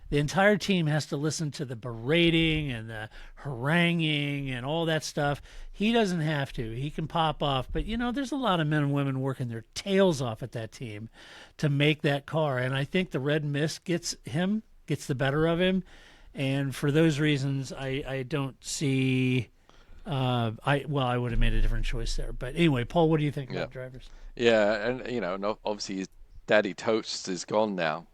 The entire team has to listen to the berating and the haranguing and all that stuff. He doesn't have to. He can pop off. But, there's a lot of men and women working their tails off at that team to make that car. And I think the red mist gets the better of him. And for those reasons, I don't see I would have made a different choice there. But anyway, Paul, what do you think about drivers? Yeah, and obviously his daddy Toast is gone now.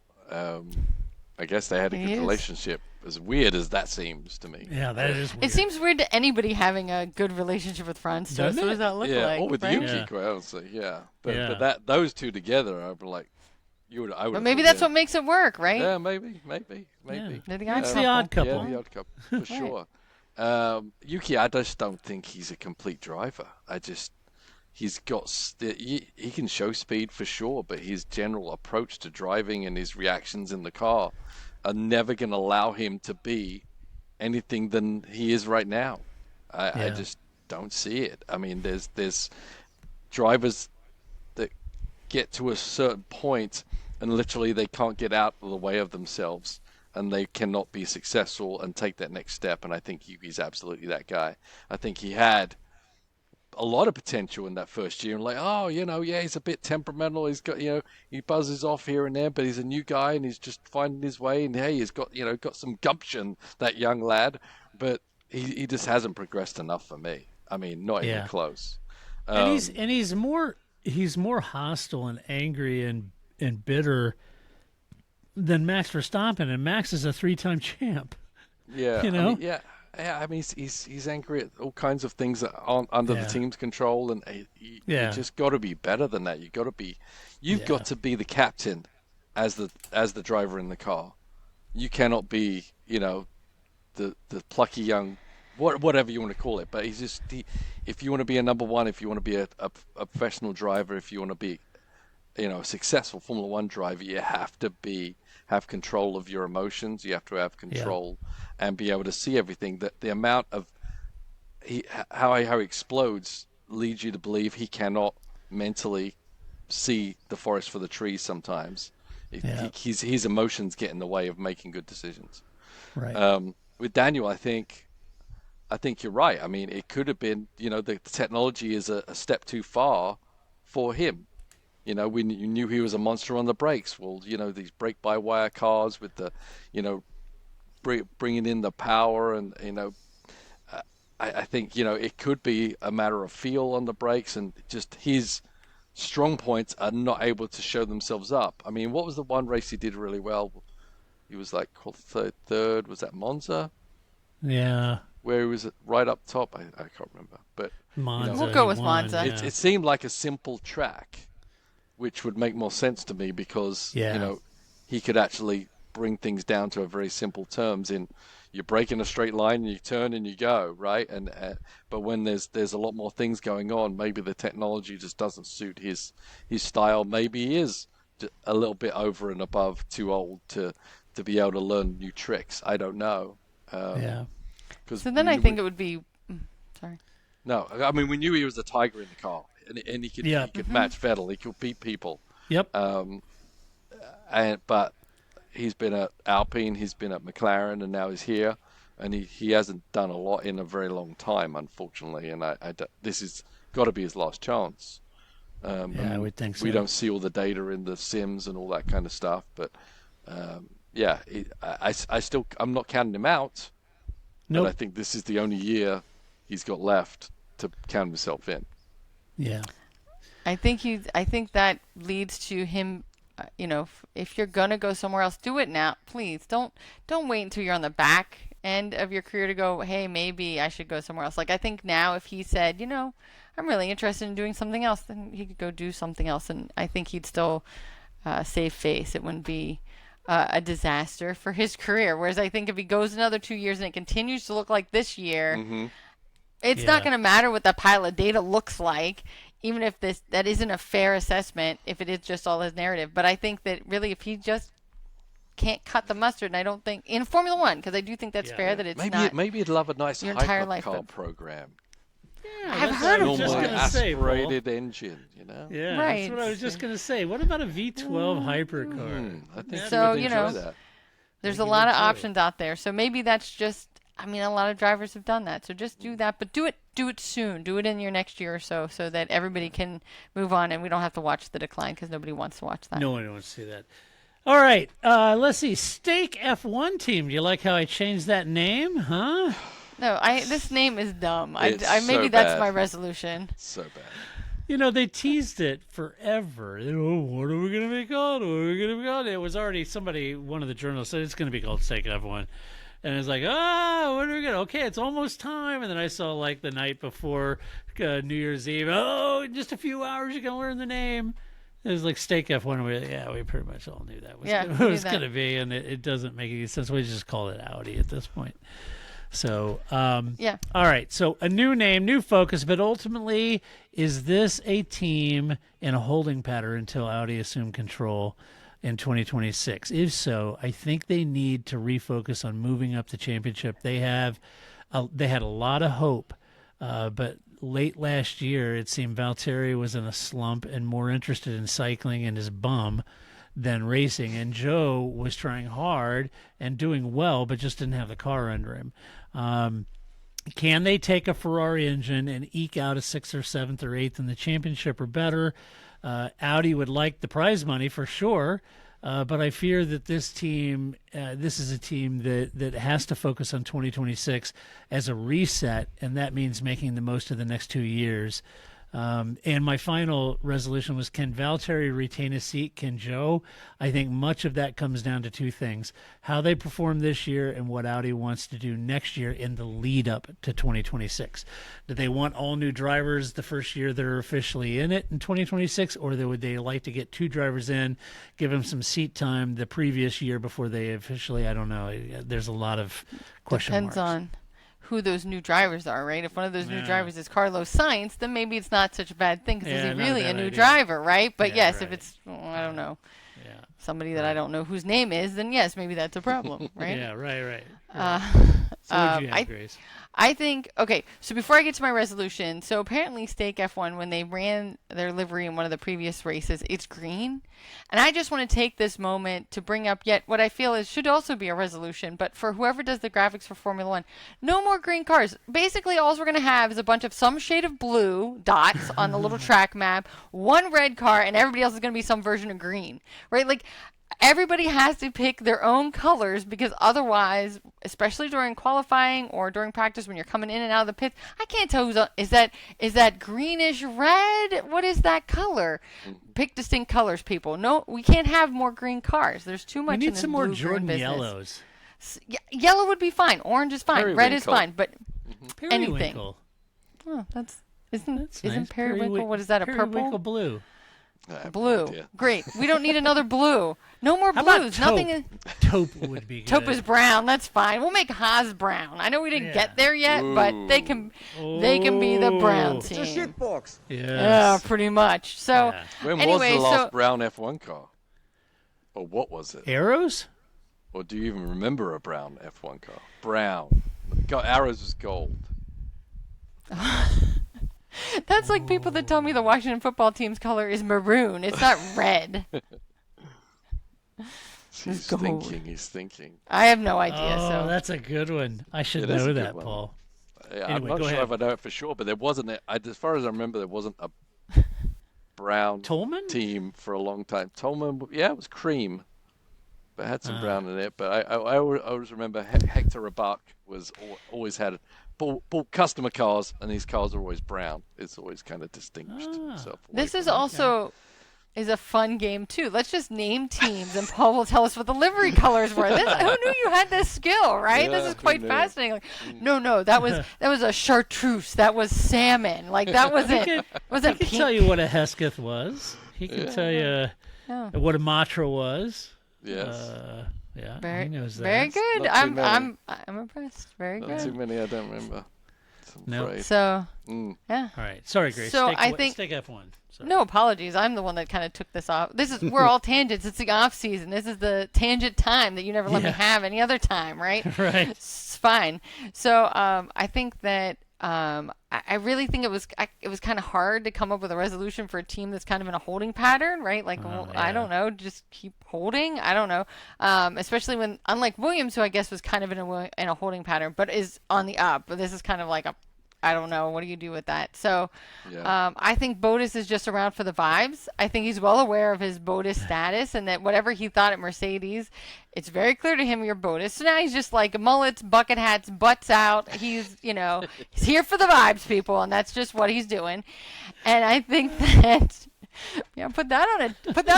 I guess they had a good relationship, as weird as that seems to me. Yeah, that is weird. It seems weird to anybody having a good relationship with Franz. So what does that look like? Or with Yuki, quite honestly, But those two together, I'd be like, I would. But maybe that's what makes it work, right? Yeah, maybe. Yeah. It's the odd couple. Yeah, the odd couple, for sure. Yuki, I just don't think he's a complete driver. He's got he can show speed for sure, but his general approach to driving and his reactions in the car are never going to allow him to be anything than he is right now. I just don't see it. I mean, there's drivers that get to a certain point and literally they can't get out of the way of themselves and they cannot be successful and take that next step. And I think Yuki's absolutely that guy. I think he had a lot of potential in that first year, and he's a bit temperamental. He's got, he buzzes off here and there, but he's a new guy and he's just finding his way. And hey, he's got, got some gumption, that young lad, but he just hasn't progressed enough for me. I mean, not even close. And he's more hostile and angry and bitter than Max Verstappen, and Max is a 3-time champ. Yeah, I mean, he's angry at all kinds of things that aren't under the team's control, and you just got to be better than that. You've got to be the captain as the driver in the car. You cannot be, the plucky young, whatever you want to call it. But if you want to be a number one, if you want to be a professional driver, if you want to be, a successful Formula One driver, you have to have control of your emotions. You have to have control and be able to see everything. That the amount of how he explodes leads you to believe he cannot mentally see the forest for the trees sometimes. Yeah. His emotions get in the way of making good decisions. Right. With Daniel, I think you're right. I mean, it could have been, the technology is a step too far for him. We knew he was a monster on the brakes. Well, these brake-by-wire cars with the, bringing in the power and, I think, it could be a matter of feel on the brakes and just his strong points are not able to show themselves up. I mean, what was the one race he did really well? He was like third. Was that Monza? Yeah. Where he was right up top? I can't remember. But Monza. We'll go he with won, Monza. yeah. it seemed like a simple track, which would make more sense to me because he could actually bring things down to a very simple terms. In you break in a straight line and you turn and you go, right? And but when there's a lot more things going on, maybe the technology just doesn't suit his style. Maybe he is a little bit over and above, too old to be able to learn new tricks. I don't know. Yeah. So then I think it would be. Sorry. No, I mean we knew he was a tiger in the car, and he could match Vettel. He could beat people. Yep. But he's been at Alpine, he's been at McLaren, and now he's here, and he hasn't done a lot in a very long time, unfortunately. And this has got to be his last chance. I would think so. We don't see all the data in the sims and all that kind of stuff, but I'm not counting him out. Nope. But I think this is the only year he's got left to count himself in. Yeah. I think that leads to him. If you're gonna go somewhere else, do it now, please. Don't wait until you're on the back end of your career to go, hey, maybe I should go somewhere else. Like I think now, if he said, I'm really interested in doing something else, then he could go do something else, and I think he'd still save face. It wouldn't be a disaster for his career. Whereas I think if he goes another 2 years and it continues to look like this year, it's not going to matter what the pile of data looks like, even if that isn't a fair assessment, if it is just all his narrative. But I think that really if he just can't cut the mustard, and I don't think in Formula One, because I do think that's fair that it's maybe he'd love a nice your entire life, hypercar program. I've heard of Normally one. aspirated engine, Yeah, Right. that's what I was just going to say. What about a V12 hypercar? I think So, you would enjoy that. There's a lot of options out there. So maybe that's just, a lot of drivers have done that. So just do that, but do it soon. Do it in your next year or so that everybody can move on and we don't have to watch the decline because nobody wants to watch that. No one wants to see that. All right, let's see. Stake F1 team. Do you like how I changed that name, huh? No, this name is dumb. It's maybe so that's bad. my resolution. So bad. They teased it forever. What are we going to be called? What are we going to be called? It was already one of the journalists said it's going to be called Stake F1. And it's like, what are we going to? Okay, it's almost time. And then I saw the night before New Year's Eve, in just a few hours you're going to learn the name. It was like Stake F1. We pretty much all knew that was going to be. And it doesn't make any sense. We just call it Audi at this point. So, all right. So a new name, new focus, but ultimately, is this a team in a holding pattern until Audi assume control in 2026? If so, I think they need to refocus on moving up the championship. They had a lot of hope, but late last year, it seemed Valtteri was in a slump and more interested in cycling in his bum than racing, and Joe was trying hard and doing well, but just didn't have the car under him. Can they take a Ferrari engine and eke out a 6th or 7th or 8th in the championship or better? Audi would like the prize money for sure, but I fear that this is a team that has to focus on 2026 as a reset, and that means making the most of the next 2 years. And my final resolution was, can Valtteri retain a seat? Can Joe? I think much of that comes down to two things: how they perform this year and what Audi wants to do next year in the lead up to 2026. Do they want all new drivers the first year they're officially in it in 2026, or would they like to get 2 drivers in, give them some seat time the previous year before they officially? I don't know. There's a lot of question Depends marks. on who those new drivers are, right? If one of those new drivers is Carlos Sainz, then maybe it's not such a bad thing because is he really a new driver, right? But yes, if it's, I don't know, somebody that I don't know whose name is, then yes, maybe that's a problem, right? Yeah, right. So So what'd you have, Grace? I think, okay, so before I get to my resolution, so apparently Stake F1, when they ran their livery in one of the previous races, it's green. And I just want to take this moment to bring up yet what I feel is should also be a resolution, but for whoever does the graphics for Formula One, no more green cars. Basically, all we're going to have is a bunch of some shade of blue dots on the little track map, one red car, and everybody else is going to be some version of green, right? Like, everybody has to pick their own colors because otherwise, especially during qualifying or during practice when you're coming in and out of the pits, I can't tell is that greenish red? What is that color? Pick distinct colors, people. No, we can't have more green cars. There's too much. We need in this some more blue-green Jordan business. yellows. Yellow would be fine. Orange is fine. Red is fine. But anything. Periwinkle. Oh, isn't nice. periwinkle? What is that? A purple? Periwinkle blue. Blue. Great. We don't need another blue. No more How about blues. taupe? Nothing. Taupe would be good. Taupe is brown. That's fine. We'll make Haas brown. I know we didn't get there yet, but they can be the brown team. Fox. Yeah, pretty much. So Yeah. When anyway, was the last so brown F1 car? Or what was it? Arrows? Or do you even remember a brown F1 car? Brown. Arrows was gold. that's like people that tell me the Washington football team's color is maroon. It's not red. He's gold. thinking. He's thinking. I have no idea. Oh, So that's a good one. I should It is a know good that, one. Paul. Yeah, Anyway, I'm not go sure ahead. if I know it for sure, but there wasn't. As far as I remember, there wasn't a brown Tolman? team for a long time. Tolman, yeah, it was cream, but had some brown in it. But I always remember Hector Rabach was always had bought customer cars, and these cars are always brown. It's always kind of distinguished himself. this is also is a fun game too. Let's just name teams, and Paul will tell us what the livery colors were. Who knew you had this skill, right? Yeah, This is who quite knew? fascinating. Like, no, that was a chartreuse. That was salmon. Like that wasn't He wasn't can pink. tell you what a Hesketh was. He can tell you Oh. what a Matra was. Yes. Yeah, Very, he knows that. very good. Not too many. I'm impressed. Very Not good. too many. I don't remember. I'm No. afraid. So All yeah. right. Sorry, Grace. So Stake, I think- Stake F1. Sorry. No apologies. I'm the one that kind of took this off. We're all tangents. It's the off season. This is the tangent time that you never let me Yeah. have any other time, right? Right. It's fine. So I think that I really think it was kind of hard to come up with a resolution for a team that's kind of in a holding pattern, right? Like I don't know, just keep holding. I don't know, especially when unlike Williams, who I guess was kind of in a holding pattern, but is on the up. But this is kind of like I don't know. What do you do with that? So I think Bottas is just around for the vibes. I think he's well aware of his Bottas status and that whatever he thought at Mercedes, it's very clear to him you're Bottas. So now he's just like mullets, bucket hats, butts out. He's, he's here for the vibes, people, and that's just what he's doing. And I think that put that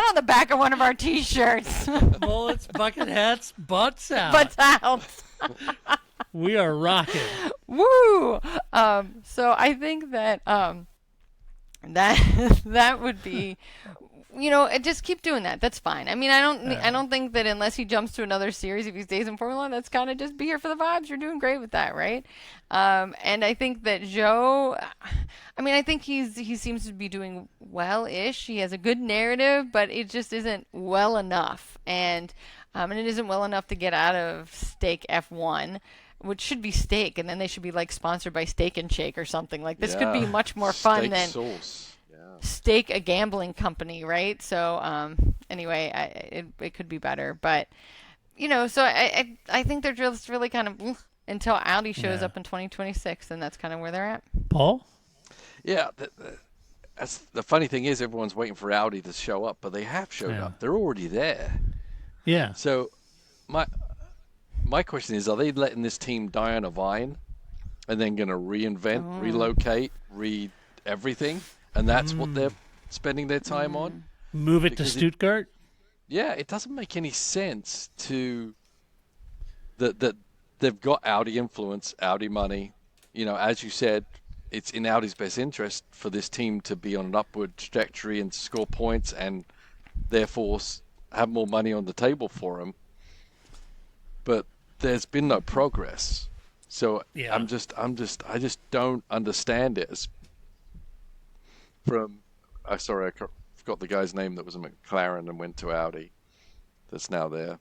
on the back of one of our T-shirts. Bullets, bucket hats, butts out. Butts out. We are rocking. Woo! So I think that that would be, just keep doing that. That's fine. I mean, I don't think that unless he jumps to another series, if he stays in Formula One, that's kind of just be here for the vibes. You're doing great with that, right? And I think that Joe, I think he seems to be doing well-ish. He has a good narrative, but it just isn't well enough, and it isn't well enough to get out of Stake F1. Which should be Steak, and then they should be like sponsored by Steak and Shake or something. Like this could be much more fun Steak than sauce. Yeah. Steak, a gambling company, right? So anyway, it could be better, but so I think they're just really kind of until Audi shows up in 2026, and that's kind of where they're at. Paul? Yeah. That's the funny thing is everyone's waiting for Audi to show up, but they have showed up. They're already there. Yeah. So my question is, are they letting this team die on a vine and then going to reinvent, relocate, everything? And that's what they're spending their time on? Move it Because to Stuttgart? Yeah, it doesn't make any sense to that they've got Audi influence, Audi money. As you said, it's in Audi's best interest for this team to be on an upward trajectory and score points and therefore have more money on the table for them. But there's been no progress. So Yeah. I just don't understand it. I forgot the guy's name that was a McLaren and went to Audi. That's now there.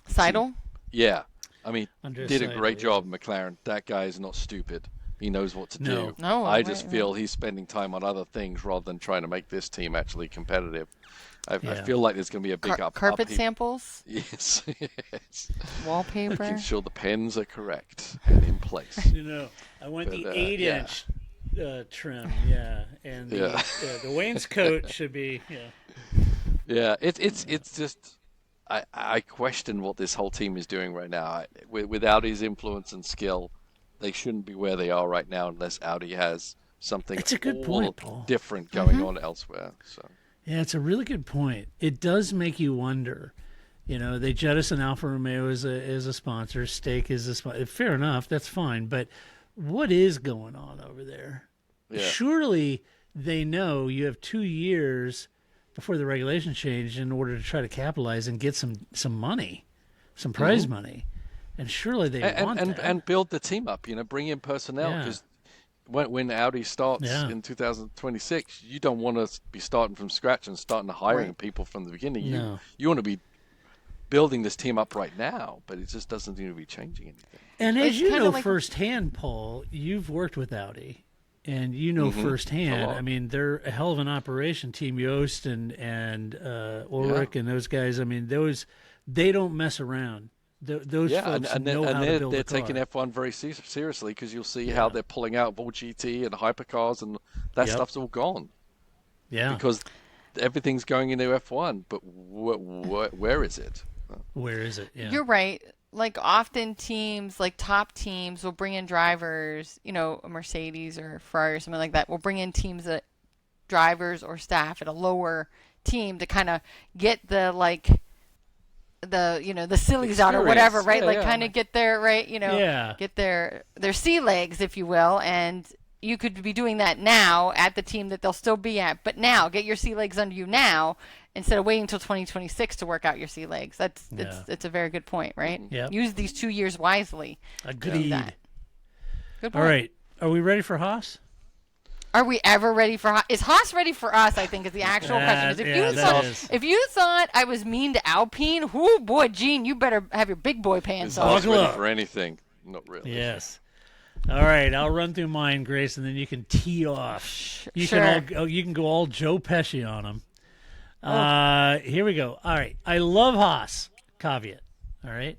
Seidel? Yeah. I mean, Under did a side great lead. job, McLaren. That guy is not stupid. He knows what to No. do. No, I right, just right. feel he's spending time on other things rather than trying to make this team actually competitive. I Yeah. feel like there's going to be a big Carpet upheaval. samples, Yes, yes. wallpaper. Making sure the pens are correct and in place. You know, I want the But, 8-inch trim, yeah, and Yeah. the wainscot should be, Yeah, it's just I question what this whole team is doing right now. Without his influence and skill, they shouldn't be where they are right now unless Audi has something It's a good all point, Paul. different going on elsewhere. So Yeah, it's a really good point. It does make you wonder. You know, they jettison Alfa Romeo as a sponsor. Stake is a sponsor. Fair enough, that's fine. But what is going on over there? yeah, Surely they know you have 2 years before the regulation change in order to try to capitalize and get some money, some prize money. And surely they want that. and build the team up. You know, bring in personnel Yeah. because when Audi starts Yeah. in 2026, you don't want to be starting from scratch and starting hiring Right. people from the beginning. No. You want to be building this team up right now, but it just doesn't seem to be changing anything. And as It's you kinda know like- firsthand, Paul, you've worked with Audi, and you know A firsthand. lot. I mean, they're a hell of an operation. Team Yost and Ulrich and those guys. I mean, they don't mess around. Those Yeah, folks and know how to build they're a car. taking F1 very seriously because you'll see how they're pulling out all GT and hypercars and that Yep. stuff's all gone Yeah, because everything's going into F1. But where is it? where is it? Yeah, You're right. Like often teams, like top teams, will bring in drivers. You know, a Mercedes or Ferrari or something like that will bring in teams that drivers or staff at a lower team to kind of get the the sillies out or whatever, Experience. right? Yeah, like yeah. kind of get their right, Yeah. get their sea legs, if you will, and you could be doing that now at the team that they'll still be at. But now, get your sea legs under you now instead of waiting until 2026 to work out your sea legs. It's a very good point, right? Yep. Use these 2 years wisely. agreed. that. Good All point. right, are we ready for Haas? Are we ever ready for Haas? Is Haas ready for us? I think is the actual question. 'Cause if you thought I was mean to Alpine, whoo boy, Gene, you better have your big boy pants Is on. Haas Buckle ready up. for anything? Not really. Yes. All right, I'll run through mine, Grace, and then you can tee off. You can go all Joe Pesci on them. Here we go. All right, I love Haas. Caveat. All right,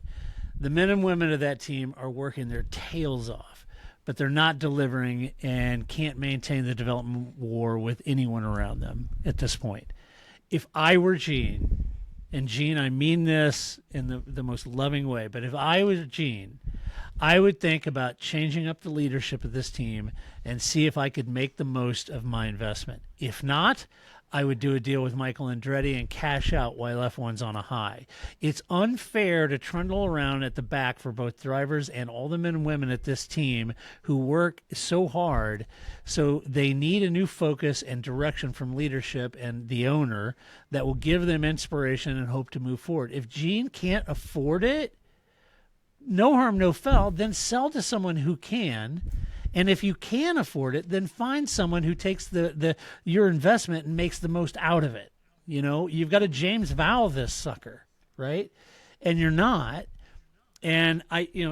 the men and women of that team are working their tails off, but they're not delivering and can't maintain the development war with anyone around them at this point. If I were Gene, and Gene, I mean this in the most loving way, but if I was Gene, I would think about changing up the leadership of this team and see if I could make the most of my investment. If not, I would do a deal with Michael Andretti and cash out while F1's on a high. It's unfair to trundle around at the back for both drivers and all the men and women at this team who work so hard. So they need a new focus and direction from leadership and the owner that will give them inspiration and hope to move forward. If Gene can't afford it, no harm, no foul, then sell to someone who can. And if you can afford it, then find someone who takes your investment and makes the most out of it. You know, you've got to James Vowell this sucker, right? And you're not. And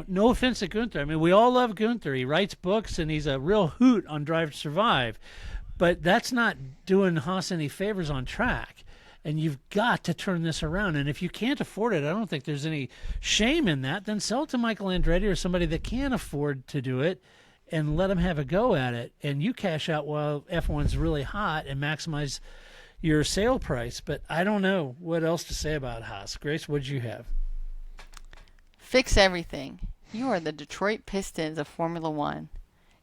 no offense to Gunther. I mean, we all love Gunther. He writes books and he's a real hoot on Drive to Survive. But that's not doing Haas any favors on track. And you've got to turn this around. And if you can't afford it, I don't think there's any shame in that. Then sell it to Michael Andretti or somebody that can afford to do it and let them have a go at it. And you cash out while F1's really hot and maximize your sale price. But I don't know what else to say about Haas. Grace, what'd you have? Fix everything. You are the Detroit Pistons of Formula One.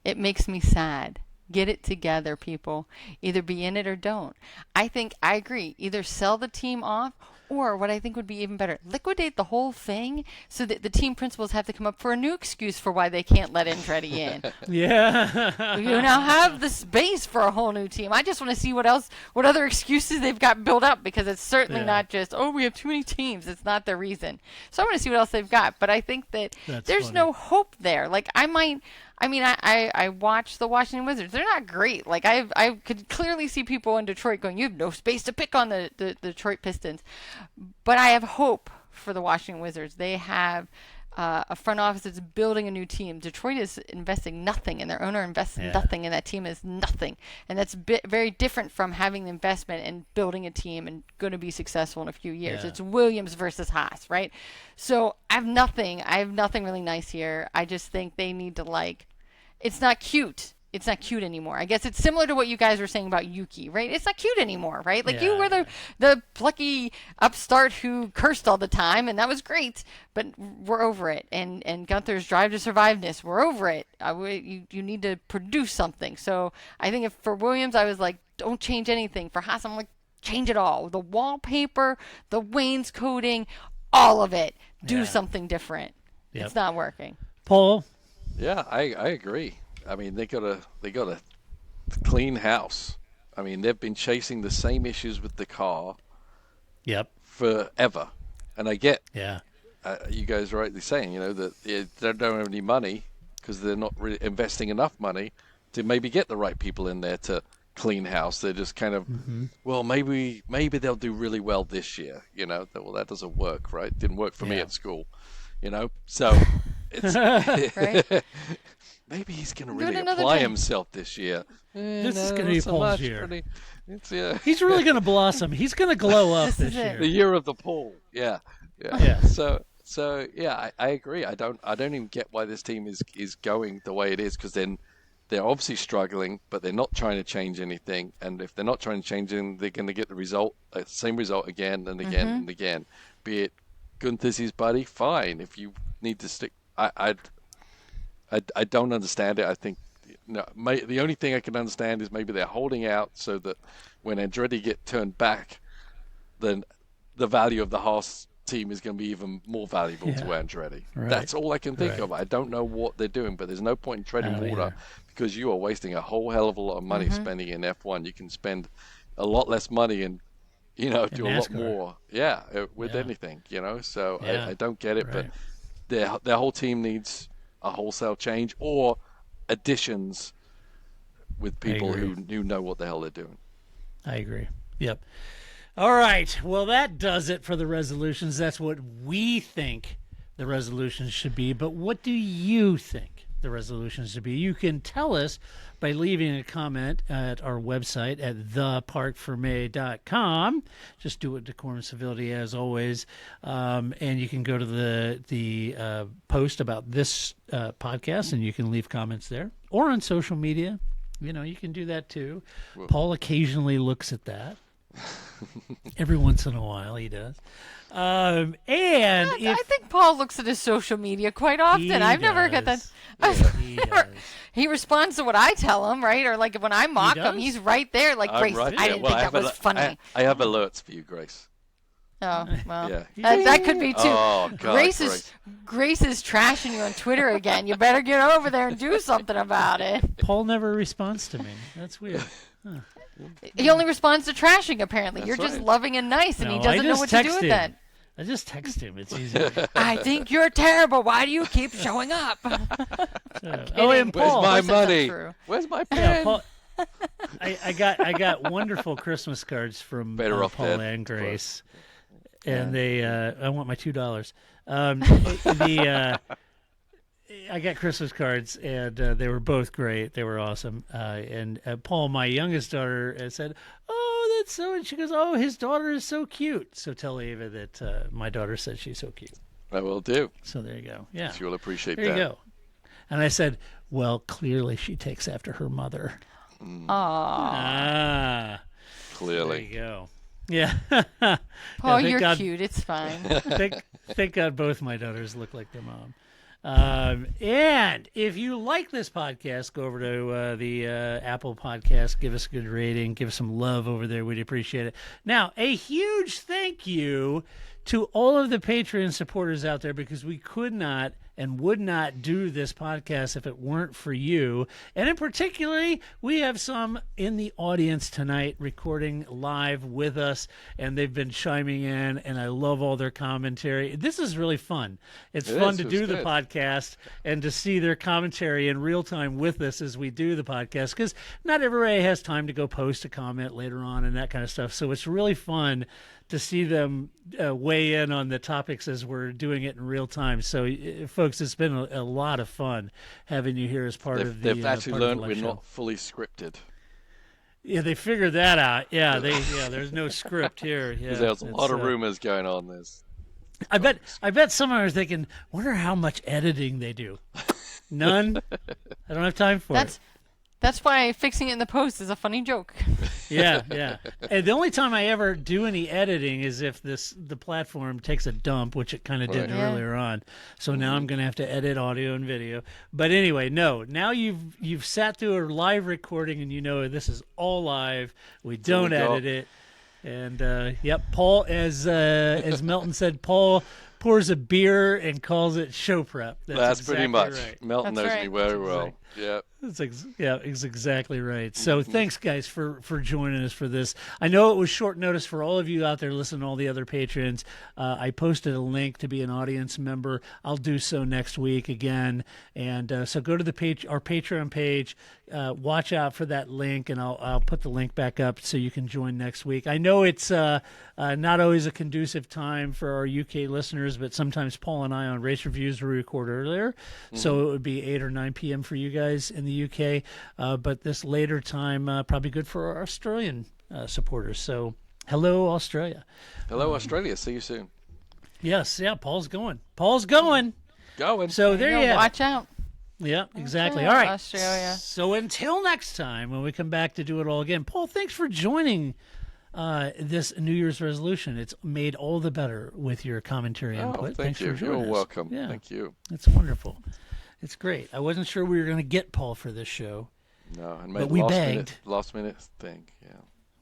It makes me sad. Get it together, people. Either be in it or don't. I agree. Either sell the team off, or what I think would be even better, liquidate the whole thing so that the team principals have to come up for a new excuse for why they can't let Andretti in. Yeah. You now have the space for a whole new team. I just want to see what other excuses they've got built up, because it's certainly not just, we have too many teams. It's not the reason. So I want to see what else they've got. But I think that there's funny. no hope there. Like I watch the Washington Wizards. They're not great. Like I could clearly see people in Detroit going, you have no space to pick on the Detroit Pistons. But I have hope for the Washington Wizards. They have a front office that's building a new team. Detroit is investing nothing, and their owner invests nothing, and that team is nothing. And that's very different from having the investment and building a team and going to be successful in a few years. It's Williams versus Haas, right? So I have nothing really nice here. I just think they need to it's not cute. It's not cute anymore. I guess it's similar to what you guys were saying about Yuki, right? It's not cute anymore, right? You were the plucky upstart who cursed all the time, and that was great, but we're over it. And Gunther's Drive to Surviveness, we're over it. You need to produce something. So I think for Williams, I was like, don't change anything. For Haas, I'm like, change it all. The wallpaper, the wainscoting, all of it. Do something different. Yep. It's not working. Paul? Yeah, I agree. I mean, they got a clean house. I mean, they've been chasing the same issues with the car forever. And I get you guys rightly saying, that they don't have any money because they're not really investing enough money to maybe get the right people in there to clean house. They're just kind of, well, maybe they'll do really well this year. Well, that doesn't work, right? Didn't work for me at school, So it's right? Maybe he's going to really apply himself this year. This is going to be Paul's year. It's, He's really going to blossom. He's going to glow up this year. The year of the Paul. Yeah. So yeah, I agree. I don't even get why this team is going the way it is, because then they're obviously struggling, but they're not trying to change anything. And if they're not trying to change anything, they're going to get the same result again and again and again. Be it Gunther's his buddy, fine. If you need to stick, I don't understand it. I think the only thing I can understand is maybe they're holding out so that when Andretti get turned back, then the value of the Haas team is going to be even more valuable to Andretti. Right. That's all I can think of. I don't know what they're doing, but there's no point in treading water because you are wasting a whole hell of a lot of money spending in F1. You can spend a lot less money and do a lot more. With anything. So I don't get it, but their whole team needs a wholesale change or additions with people who know what the hell they're doing. I agree. Yep. All right. Well, that does it for the resolutions. That's what we think the resolutions should be. But what do you think the resolutions should be? You can tell us by leaving a comment at our website at theparcfermé.com. Just do it decorum civility as always. And you can go to the post about this podcast and you can leave comments there. Or on social media. You can do that too. Well, Paul occasionally looks at that. Every once in a while he does. I think Paul looks at his social media quite often. I've never got that. He responds to what I tell him, right? Or when I mock him, he's right there. Grace, right. I didn't think that was funny. I have alerts for you, Grace. Oh, well, that could be too. Oh, God, Grace is trashing you on Twitter again. You better get over there and do something about it. Paul never responds to me. That's weird. Huh. He only responds to trashing, apparently. You're just loving and nice, and he doesn't know what to do with that. I just text him. It's easier. I think you're terrible. Why do you keep showing up? And Paul, where's my money? Where's my pen? Paul, I got wonderful Christmas cards from Paul and Grace, and they. I want my $2. I got Christmas cards, and they were both great. They were awesome. And Paul, my youngest daughter, said, "Oh, that's so," and she goes, "Oh, his daughter is so cute." So tell Ava that my daughter said she's so cute. I will do. So there you go. Yeah. She will appreciate that. There you go. And I said, well, clearly she takes after her mother. Ah. Clearly. There you go. Yeah. Paul, you're cute. It's fine. Thank God both my daughters look like their mom. And if you like this podcast, go over to the Apple Podcast, give us a good rating, give us some love over there. We'd appreciate it. Now, a huge thank you to all of the Patreon supporters out there, because we could not and would not do this podcast if it weren't for you. And in particularly, we have some in the audience tonight recording live with us, and they've been chiming in, and I love all their commentary. This is really fun. It's fun to do the podcast and to see their commentary in real time with us as we do the podcast, because not everybody has time to go post a comment later on and that kind of stuff. So it's really fun to see them weigh in on the topics as we're doing it in real time. So, folks, it's been a lot of fun having you here as part of the. They've actually part of the learned live we're show. not fully scripted. Yeah, they figured that out. Yeah, there's no script here. Yeah, There's a lot of it's, rumors going on. I bet some are thinking, wonder how much editing they do. None. I don't have time for it. That's why fixing it in the post is a funny joke. Yeah. And the only time I ever do any editing is if the platform takes a dump, which it kind of did earlier on. So now I'm going to have to edit audio and video. But anyway, no. Now you've sat through a live recording and you know this is all live. We don't edit it. And Paul, as Melton said, Paul pours a beer and calls it show prep. That's exactly pretty much. Right. Melton knows me very well. Yeah. It's exactly right. So thanks, guys, for joining us for this. I know it was short notice for all of you out there listening to all the other patrons. I posted a link to be an audience member. I'll do so next week again. And so go to our Patreon page. Watch out for that link, and I'll put the link back up so you can join next week. I know it's not always a conducive time for our UK listeners, but sometimes Paul and I on Race Reviews we record earlier, so it would be 8 or 9 p.m. for you guys in the UK. But this later time probably good for our Australian supporters. So hello, Australia. Hello, Australia. See you soon. Yes, Paul's going. Going. So there you go. Watch out. Yeah, exactly. All right. Australia. So until next time, when we come back to do it all again, Paul, thanks for joining this New Year's resolution. It's made all the better with your commentary input. Thanks for you. joining You're us. welcome. Yeah. Thank you. It's wonderful. It's great. I wasn't sure we were going to get Paul for this show. No, and But made we last begged. last minute thing. Yeah.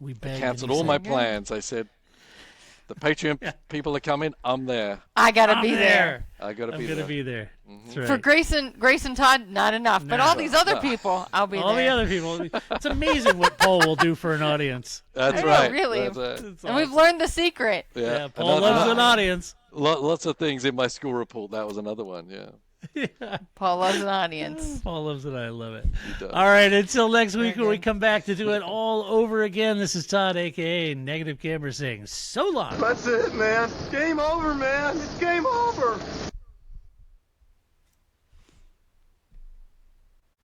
We begged. Cancelled and he all my said, plans. I said, the Patreon people are coming. I'm there. I gotta "I'm be there. I gotta I'm be going to there. be there. That's right. For Grace and Todd, not enough. But all these other people, I'll be all there. the other people. It's amazing what Paul will do for an audience. That's I know, right. really. That's right. It's And we've awesome. learned the secret. Yeah, Paul loves an audience. Lots of things in my school report. That was another one. Yeah. Paul loves an audience. Paul loves it. I love it. does. All right. Until next week when we come back to do it all over again, this is Todd, a.k.a. Negative Camera, saying so long. That's it, man. Game over, man. It's game over.